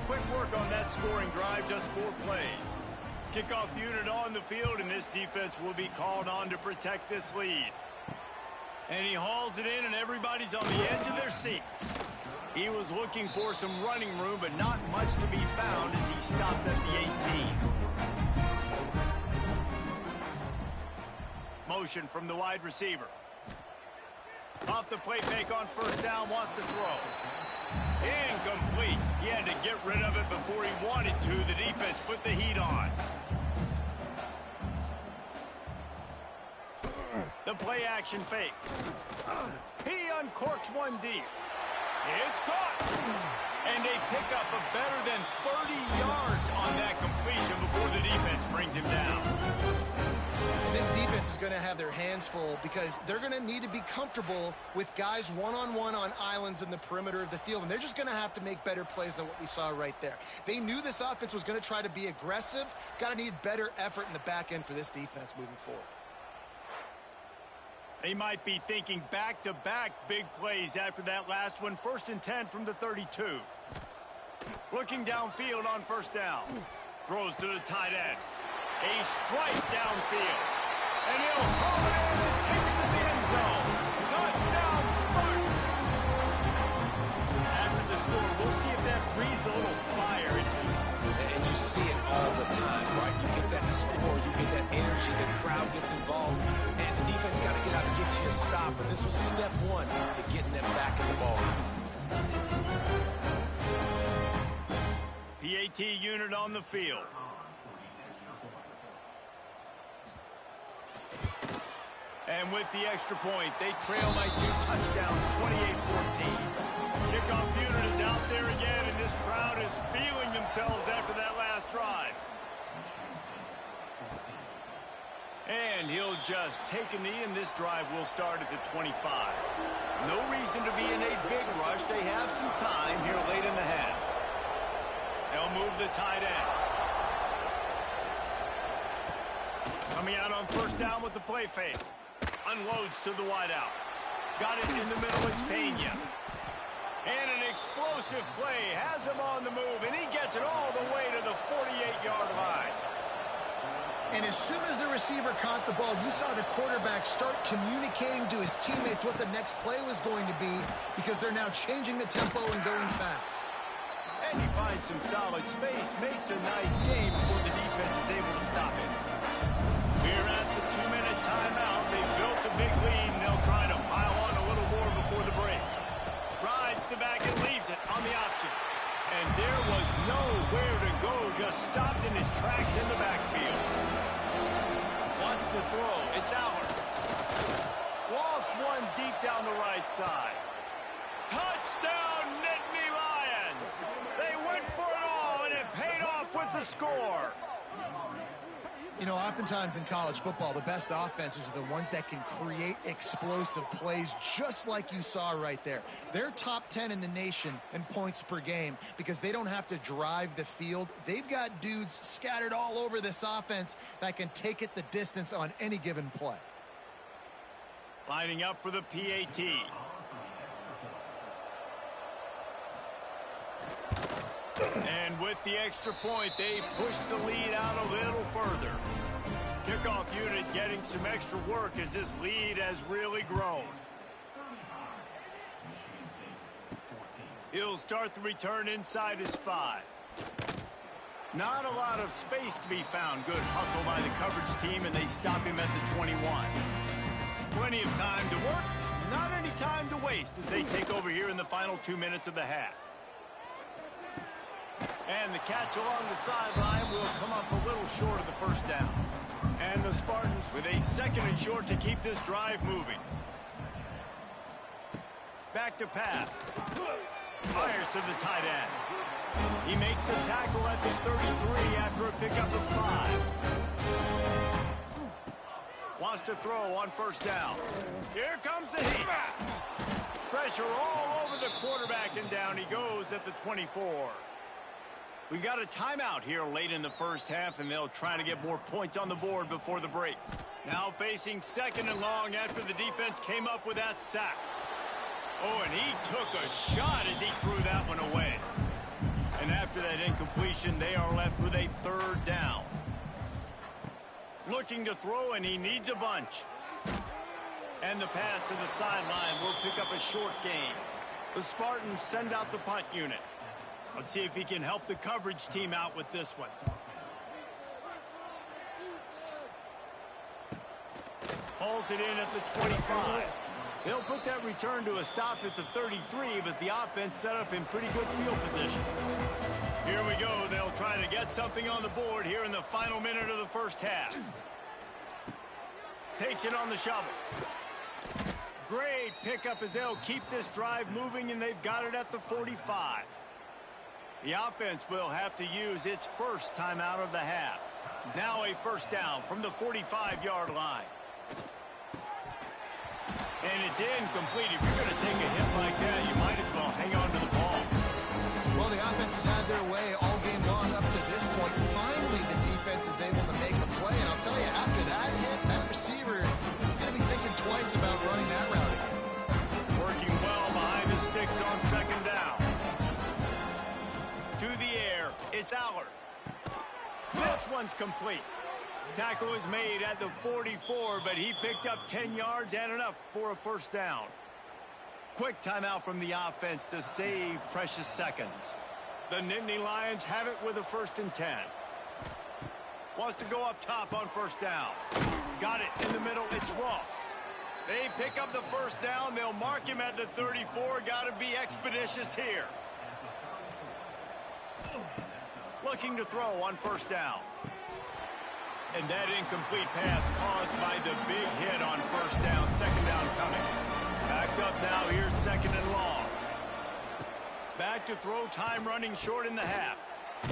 A: Quick work on that scoring drive, just 4 plays. Kickoff unit on the field, and this defense will be called on to protect this lead. And he hauls it in, and everybody's on the edge of their seats. He was looking for some running room, but not much to be found as he stopped at the 18. Motion from the wide receiver. Off the play fake on first down, wants to throw. Incomplete. He had to get rid of it before he wanted to. The defense put the heat on. The play action fake. He uncorks one deep. It's caught. And they pick up a better than 30 yards on that completion before the defense brings him down.
D: This defense is going to have their hands full because they're going to need to be comfortable with guys one-on-one on islands in the perimeter of the field, and they're just going to have to make better plays than what we saw right there. They knew this offense was going to try to be aggressive. Got to need better effort in the back end for this defense moving forward.
A: They might be thinking back-to-back big plays after that last one. 1st and 10 from the 32. Looking downfield on first down. Throws to the tight end. A strike downfield. And he'll haul it in and take it to the end zone. Touchdown, Spartans! After the score, we'll see if that breathes a little fire into you.
C: And you see it all the time, right? You get that score, you get that energy, the crowd gets involved, and the defense got to get out and get you a stop. But this was step 1 to getting them back in the ball game.
A: PAT unit on the field. And with the extra point, they trail by 2 touchdowns, 28-14. Kickoff unit is out there again, and this crowd is feeling themselves after that last drive. And he'll just take a knee, and this drive will start at the 25. No reason to be in a big rush. They have some time here late in the half. They'll move the tight end. Coming out on first down with the play fake. Unloads to the wideout. Got it in the middle, it's Pena. And an explosive play has him on the move, and he gets it all the way to the 48-yard line.
D: And as soon as the receiver caught the ball, you saw the quarterback start communicating to his teammates what the next play was going to be because they're now changing the tempo and going fast.
A: And he finds some solid space, makes a nice game before the defense is able to stop it. We're at the 2-minute timeout. They've built a big lead, and they'll try to pile on a little more before the break. Rides the back and leaves it on the option. And there was nowhere to go, just stopped in his tracks in the backfield. Wants to throw, it's Allard. Lost one deep down the right side. Touchdown, Nittany Lions! They went for it all, and it paid off with the score.
D: You know, oftentimes in college football, the best offenses are the ones that can create explosive plays just like you saw right there. They're top 10 in the nation in points per game because they don't have to drive the field. They've got dudes scattered all over this offense that can take it the distance on any given play.
A: Lining up for the PAT. And with the extra point, they push the lead out a little further. Kickoff unit getting some extra work as this lead has really grown. He'll start the return inside his 5. Not a lot of space to be found. Good hustle by the coverage team, and they stop him at the 21. Plenty of time to work. Not any time to waste as they take over here in the final 2 minutes of the half. And the catch along the sideline will come up a little short of the first down. And the Spartans with a 2nd and short to keep this drive moving. Back to pass. Fires to the tight end. He makes the tackle at the 33 after a pickup of 5. Wants to throw on first down. Here comes the heat. Pressure all over the quarterback, and down he goes at the 24. We got a timeout here late in the first half, and they'll try to get more points on the board before the break. Now facing 2nd and long after the defense came up with that sack. Oh, and he took a shot as he threw that one away. And after that incompletion, they are left with a 3rd down. Looking to throw, and he needs a bunch. And the pass to the sideline will pick up a short gain. The Spartans send out the punt unit. Let's see if he can help the coverage team out with this one. Hauls it in at the 25. They'll put that return to a stop at the 33, but the offense set up in pretty good field position. Here we go. They'll try to get something on the board here in the final minute of the first half. Takes it on the shovel. Great pickup as they'll keep this drive moving, and they've got it at the 45. The offense will have to use its first timeout of the half. Now a first down from the 45-yard line. And it's incomplete. If you're going to take a hit like that, you might as well hang on to the ball.
D: Well, the offense has had their way all game long up to this point. Finally, the defense is able to make a play. And I'll tell you, after that hit, that receiver is going to be thinking twice about running that route again.
A: Working well behind the sticks on 2nd down. To the air, it's Allard. This one's complete. Tackle is made at the 44, but he picked up 10 yards and enough for a first down. Quick timeout from the offense to save precious seconds. The Nittany Lions have it with a 1st and 10. Wants to go up top on first down. Got it in the middle. It's Ross. They pick up the first down. They'll mark him at the 34. Got to be expeditious here. Looking to throw on first down. And that incomplete pass caused by the big hit on first down. 2nd down coming. Backed up now. Here's 2nd and long. Back to throw. Time running short in the half.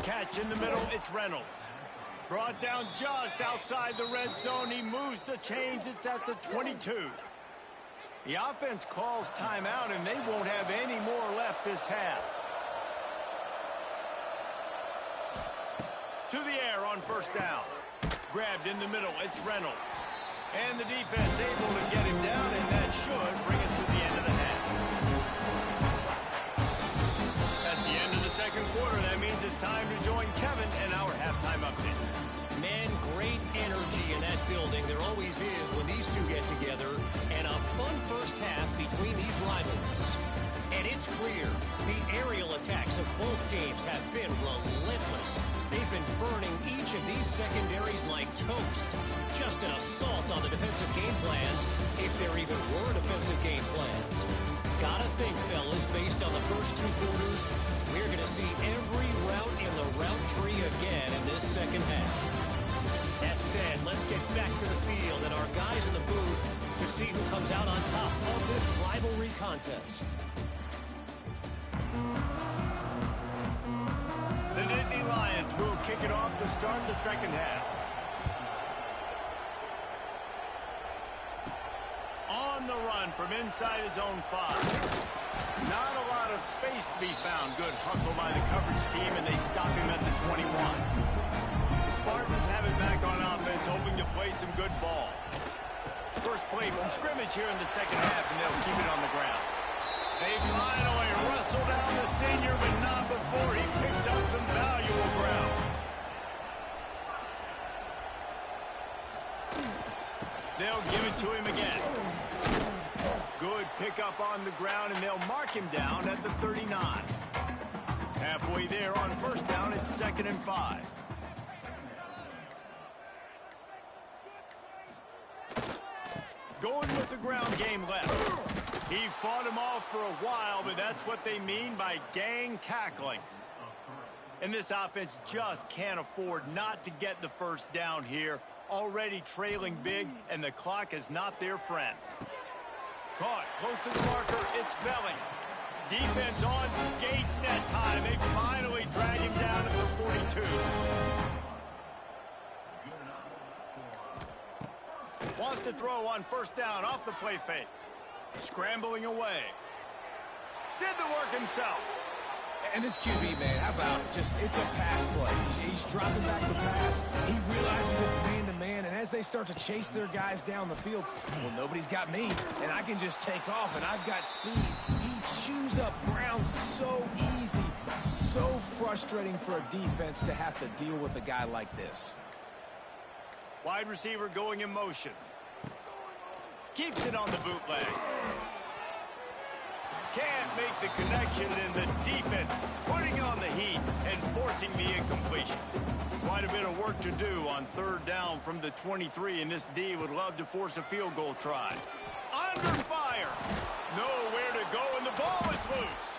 A: Catch in the middle. It's Reynolds. Brought down just outside the red zone. He moves the chains. It's at the 22. The offense calls timeout, and they won't have any more left this half. To the air on first down. Grabbed in the middle. It's Reynolds. And the defense able to get him down, and that should bring us to the end of the half. That's the end of the 2nd quarter. That means it's time to join Kevin in our halftime update.
E: Man, great energy in that building. There always is when these two get together. And a fun first half between these rivals. And it's clear the aerial attacks of both teams have been relentless. They've been burning each of these secondaries like toast. Just an assault on the defensive game plans, if there even were defensive game plans. Gotta think, fellas, based on the first 2 quarters, we're going to see every route in the route tree again in this second half. That said, let's get back to the field and our guys in the booth to see who comes out on top of this rivalry contest.
A: The Nittany Lions will kick it off to start the second half. On the run from inside his own 5. Not a lot of space to be found. Good hustle by the coverage team, and they stop him at the 21. The Spartans have it back on offense, hoping to play some good ball. First play from scrimmage here in the second half, and they'll keep it on the ground. They finally wrestle down the senior, but not before before he picks up some valuable ground. They'll give it to him again. Good pickup on the ground, and they'll mark him down at the 39. Halfway there on first down, it's 2nd and 5. Going with the ground game left. He fought him off for a while, but that's what they mean by gang tackling. And this offense just can't afford not to get the first down here. Already trailing big, and the clock is not their friend. Caught close to the marker, it's Belling. Defense on skates that time. They finally drag him down at the 42. Wants to throw on first down off the play fake. Scrambling away. Did the work himself.
C: And this QB, man, how about it? It's a pass play. He's dropping back to pass. He realizes it's man-to-man, and as they start to chase their guys down the field, well, nobody's got me, and I can just take off, and I've got speed. He chews up ground so easy. So frustrating for a defense to have to deal with a guy like this.
A: Wide receiver going in motion. Keeps it on the bootleg. Can't make the connection, and the defense putting on the heat and forcing the incompletion. Quite a bit of work to do on third down from the 23, and this D would love to force a field goal try. Under fire. Nowhere to go, and the ball is loose.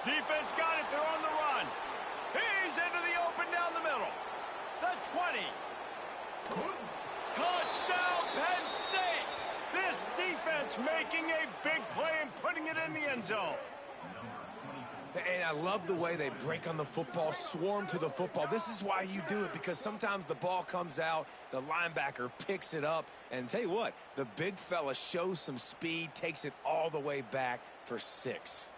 A: Defense got it. They're on the run. He's into the open down the middle. The 20. Touchdown, Penn State. This defense making a big play and putting it in the end zone.
C: And I love the way they break on the football, swarm to the football. This is why you do it, because sometimes the ball comes out, the linebacker picks it up, and tell you what, the big fella shows some speed, takes it all the way back for 6.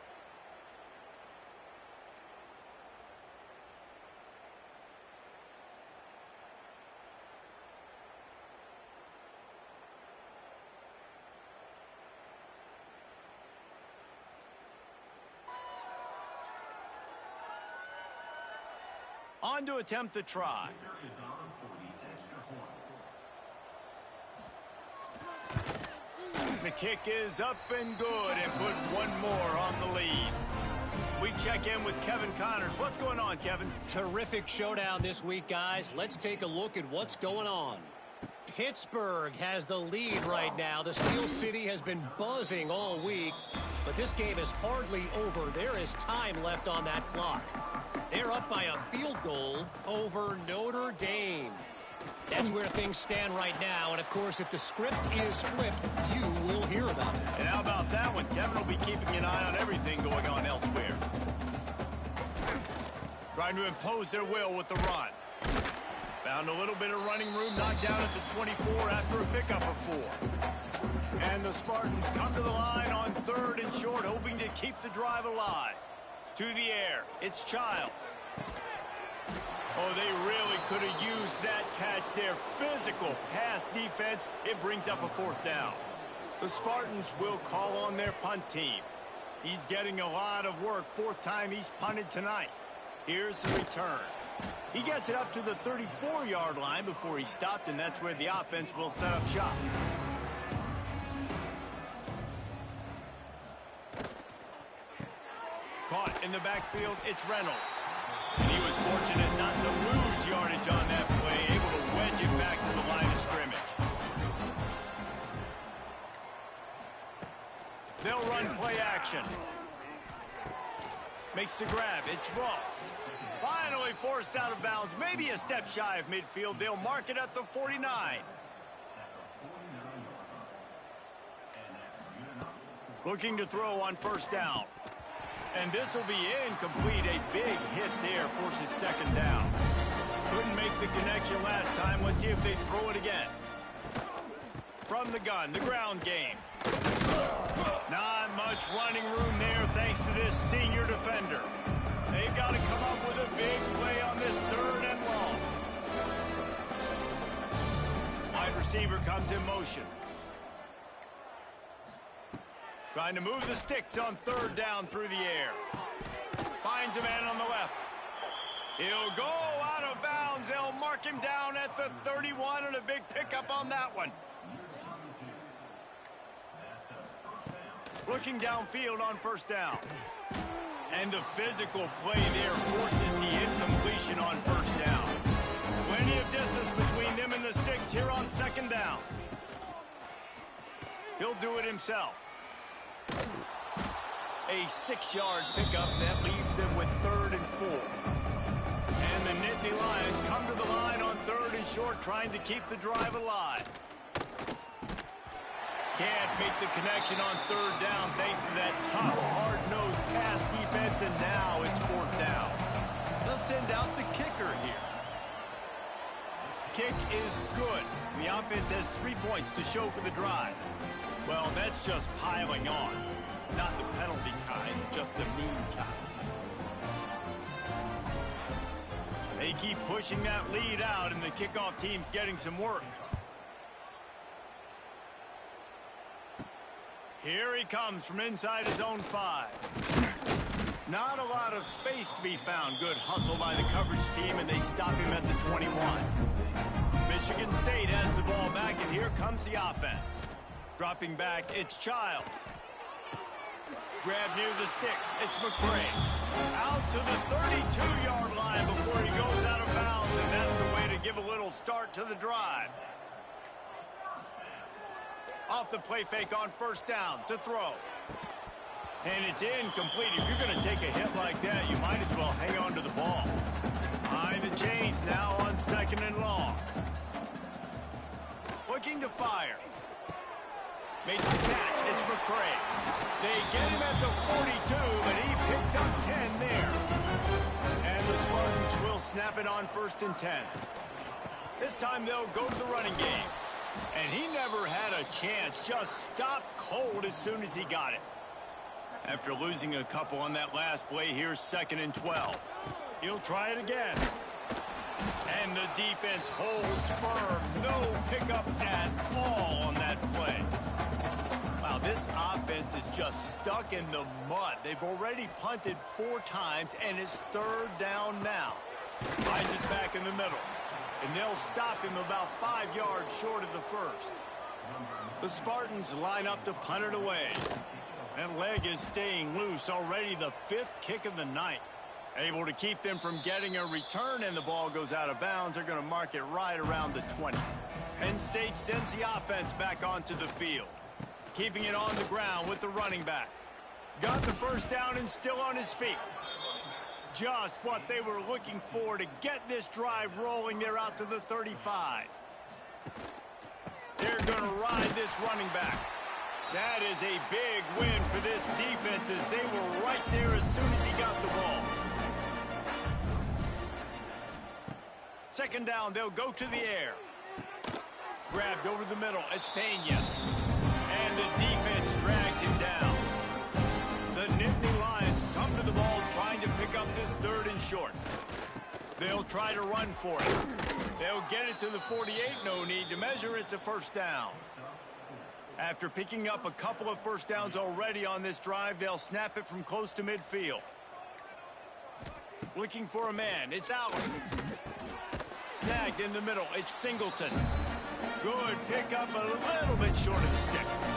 A: On to attempt the try. The kick is up and good, and put one more on the lead. We check in with Kevin Connors. What's going on, Kevin?
E: Terrific showdown this week, guys. Let's take a look at what's going on. Pittsburgh has the lead right now. The Steel City has been buzzing all week, but this game is hardly over. There is time left on that clock. They're up by a field goal over Notre Dame. That's where things stand right now, and of course, if the script is flipped, you will hear about it.
A: And how about that one? Kevin will be keeping an eye on everything going on elsewhere. Trying to impose their will with the run. Found a little bit of running room, knocked down at the 24 after a pickup of 4. And the Spartans come to the line on 3rd and short, hoping to keep the drive alive. To the air, it's Childs. Oh, they really could have used that catch there. Physical pass defense, it brings up a 4th down. The Spartans will call on their punt team. He's getting a lot of work. 4th time he's punted tonight. Here's the return. He gets it up to the 34-yard line before he stopped, and that's where the offense will set up shop. Caught in the backfield, it's Reynolds. And he was fortunate not to lose yardage on that play, able to wedge it back to the line of scrimmage. They'll run play action. Makes the grab, it's Ross. Finally forced out of bounds, maybe a step shy of midfield. They'll mark it at the 49. Looking to throw on first down. And this will be incomplete. A big hit there forces 2nd down. Couldn't make the connection last time. Let's see if they throw it again. From the gun, the ground game. Not much running room there thanks to this senior defender. They've got to come up with a big play on this 3rd and long. Wide receiver comes in motion. Trying to move the sticks on 3rd down through the air. Finds a man on the left. He'll go out of bounds. They'll mark him down at the 31, and a big pickup on that one. Looking downfield on first down. And the physical play there forces the incompletion on first down. Plenty of distance between them and the sticks here on second down. He'll do it himself. A 6-yard pickup that leaves them with 3rd and 4. And the Nittany Lions come to the line on 3rd and short, trying to keep the drive alive. Can't make the connection on 3rd down thanks to that tough, hard-nosed pass defense, and now it's 4th down. They'll send out the kicker here. Kick is good. The offense has 3 points to show for the drive. Well, that's just piling on. Not the penalty kind, just the mean kind. They keep pushing that lead out, and the kickoff team's getting some work. Here he comes from inside his own 5. Not a lot of space to be found. Good hustle by the coverage team, and they stop him at the 21. Michigan State has the ball back, and here comes the offense. Dropping back, it's Childs. Grab near the sticks, it's McCray. Out to the 32-yard line before he goes out of bounds, and that's the way to give a little start to the drive. Off the play fake on first down to throw. And it's incomplete. If you're going to take a hit like that, you might as well hang on to the ball. Behind the chains now on 2nd and long. Looking to fire. Makes the catch. It's McCray. They get him at the 42, but he picked up 10 there. And the Spartans will snap it on 1st and 10. This time they'll go to the running game. And he never had a chance. Just stopped cold as soon as he got it. After losing a couple on that last play, here's 2nd and 12. He'll try it again. And the defense holds firm. No pickup at all on that play. Wow, this offense is just stuck in the mud. They've already punted 4 times, and it's 3rd down now. Finds it back in the middle. And they'll stop him about 5 yards short of the 1st. The Spartans line up to punt it away. That leg is staying loose. Already the 5th kick of the night. Able to keep them from getting a return, and the ball goes out of bounds. They're going to mark it right around the 20. Penn State sends the offense back onto the field. Keeping it on the ground with the running back. Got the first down and still on his feet. Just what they were looking for to get this drive rolling. They're out to the 35. They're going to ride this running back. That is a big win for this defense, as they were right there as soon as he got the ball. 2nd down, they'll go to the air. Grabbed over the middle, it's Pena. And the defense drags him down. The Nittany Lions come to the ball trying to pick up this 3rd and short. They'll try to run for it. They'll get it to the 48, no need to measure. It's a 1st down. After picking up a couple of 1st downs already on this drive, they'll snap it from close to midfield. Looking for a man, it's Allen. Snagged in the middle, it's Singleton. Good pickup, a little bit short of the sticks.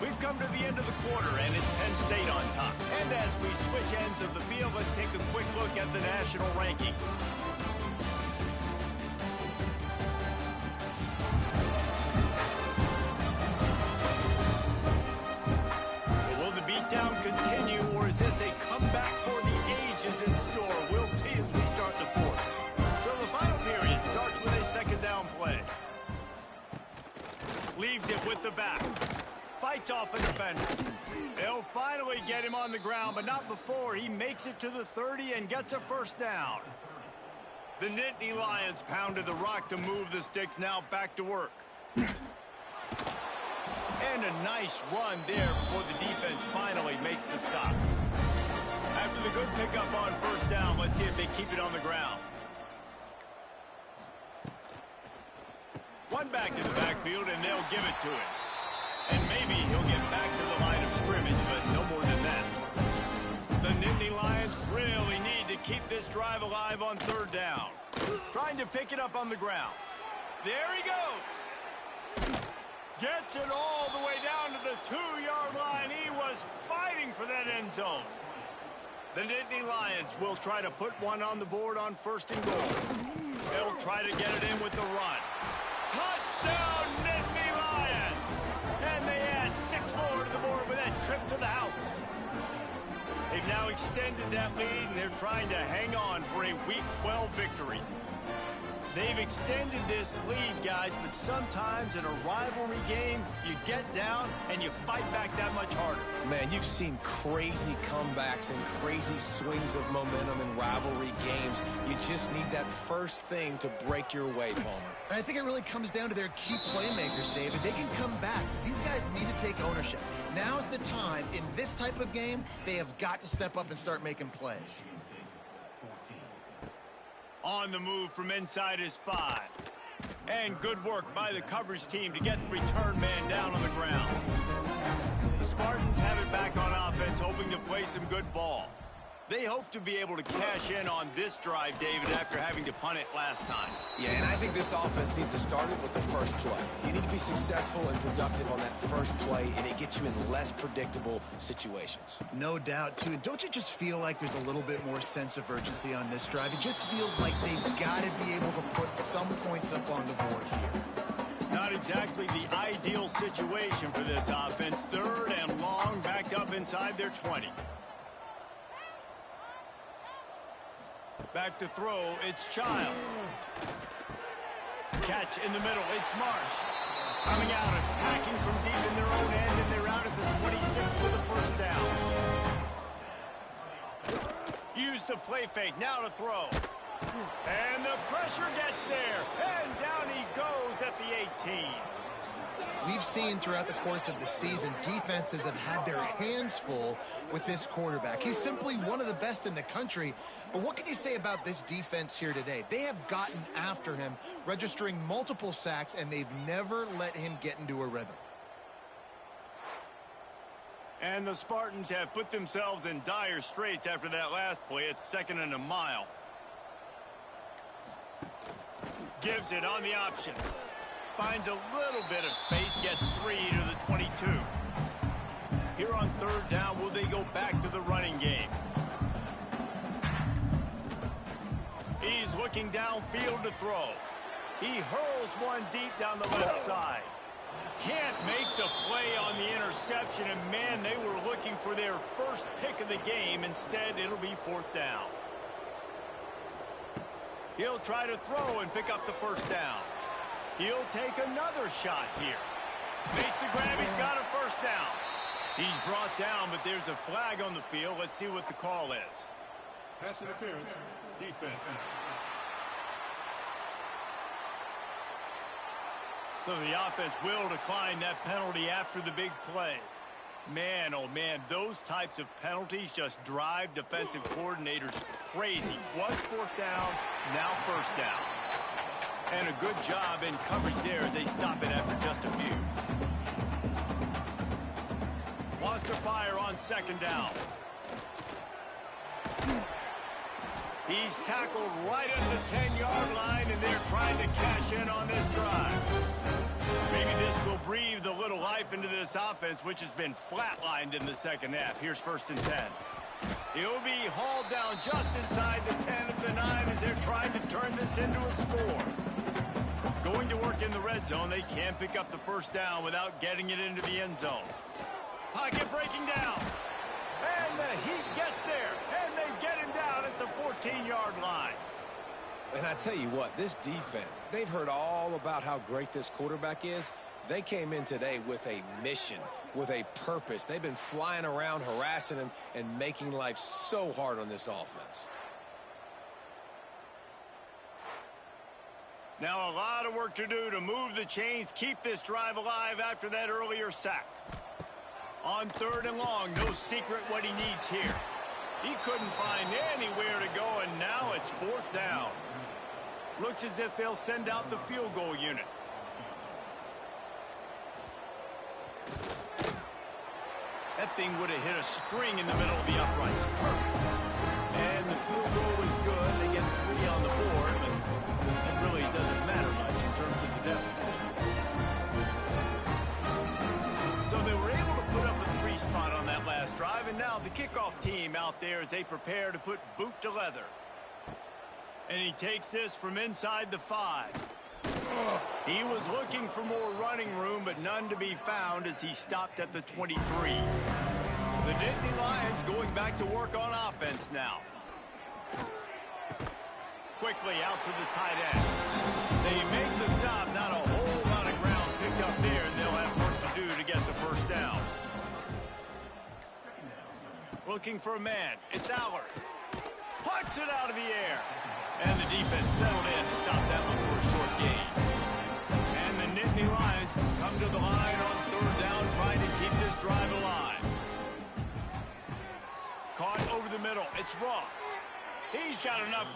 A: We've come to the end of the quarter, and it's Penn State on top. And as we switch ends of the field, let's take a quick look at the national rankings. So will the beatdown continue, or is this a comeback for the ages in store? We'll see as we start the 4th. So the final period starts with a 2nd down play. Leaves it with the back. Fights off a defender. They'll finally get him on the ground, but not before he makes it to the 30 and gets a 1st down. The Nittany Lions pounded the rock to move the sticks, now back to work. And a nice run there before the defense finally makes the stop. After the good pickup on 1st down, let's see if they keep it on the ground. One back in the backfield, and they'll give it to him. And maybe he'll get back to the line of scrimmage. keep this drive alive on third down. Trying to pick it up on the ground. There he goes. Gets it all the way down to the 2-yard line. He was fighting for that end zone. The Nittany Lions will try to put one on the board on first and goal. They'll try to get it in with the run. Touchdown, Nittany Lions! And they add 6 more to the board with that trip to the house. They've now extended that lead, and they're trying to hang on for a Week 12 victory. They've extended this lead, guys, but sometimes in a rivalry game, you get down and you fight back that much harder.
C: Man, you've seen crazy comebacks and crazy swings of momentum in rivalry games. You just need that first thing to break your way, Palmer.
D: I think it really comes down to their key playmakers, David. They can come back. These guys need to take ownership. Now's the time. In this type of game, they have got to step up and start making plays.
A: On the move from inside his 5. And good work by the coverage team to get the return man down on the ground. The Spartans have it back on offense, hoping to play some good ball. They hope to be able to cash in on this drive, David, after having to punt it last time.
C: Yeah, and I think this offense needs to start it with the first play. You need to be successful and productive on that first play, and it gets you in less predictable situations.
D: No doubt, too. And don't you just feel like there's a little bit more sense of urgency on this drive? It just feels like they've got to be able to put some points up on the board here.
A: Not exactly the ideal situation for this offense. Third and long, backed up inside their 20. Back to throw, it's Childs. Catch in the middle, it's Marsh. Coming out, attacking from deep in their own end, and they're out at the 26 for the first down. Use the play fake, now to throw. And the pressure gets there, and down he goes at the 18.
D: We've seen throughout the course of the season, defenses have had their hands full with this quarterback. He's simply one of the best in the country. But what can you say about this defense here today? They have gotten after him, registering multiple sacks, and they've never let him get into a rhythm.
A: And the Spartans have put themselves in dire straits after that last play. It's 2nd and a mile. Gives it on the option. Finds a little bit of space, gets 3 to the 22. Here on third down, will they go back to the running game? He's looking downfield to throw. He hurls one deep down the left side. Can't make the play on the interception, and man, they were looking for their first pick of the game. Instead, it'll be 4th down. He'll try to throw and pick up the first down. He'll take another shot here. Makes the grab. He's got a first down. He's brought down, but there's a flag on the field. Let's see what the call is.
B: Pass interference, defense.
A: So the offense will decline that penalty after the big play. Man, oh man, those types of penalties just drive defensive coordinators crazy. Was 4th down, now first down. And a good job in coverage there as they stop it after just a few. Wants to fire on 2nd down. He's tackled right at the 10-yard line, and they're trying to cash in on this drive. Maybe this will breathe a little life into this offense, which has been flatlined in the second half. Here's 1st and 10. He'll be hauled down just inside the 10 of the 9 as they're trying to turn this into a score. Going to work in the red zone, they can't pick up the first down without getting it into the end zone. Pocket breaking down. And the Heat gets there, and they get him down at the 14-yard line.
C: And I tell you what, this defense, they've heard all about how great this quarterback is. They came in today with a mission, with a purpose. They've been flying around, harassing him, and making life so hard on this offense.
A: Now a lot of work to do to move the chains, keep this drive alive after that earlier sack. On 3rd and long, no secret what he needs here. He couldn't find anywhere to go, and now it's 4th down. Looks as if they'll send out the field goal unit. That thing would have hit a string in the middle of the uprights. Perfect. And the field goal is good. They get 3 on the board, but it really doesn't matter much in terms of the deficit. So they were able to put up a 3 spot on that last drive, and now the kickoff team out there as they prepare to put boot to leather. And he takes this from inside the 5. He was looking for more running room, but none to be found as he stopped at the 23. The Nittany Lions going back to work on offense now. Quickly out to the tight end. They make the stop. Not a whole lot of ground picked up there, and they'll have work to do to get the first down. Looking for a man. It's Allard. Puts it out of the air. And the defense settled in to stop that one for a short gain. And the Nittany Lions come to the line on 3rd down, trying to keep this drive alive. Caught over the middle. It's Ross. He's got enough.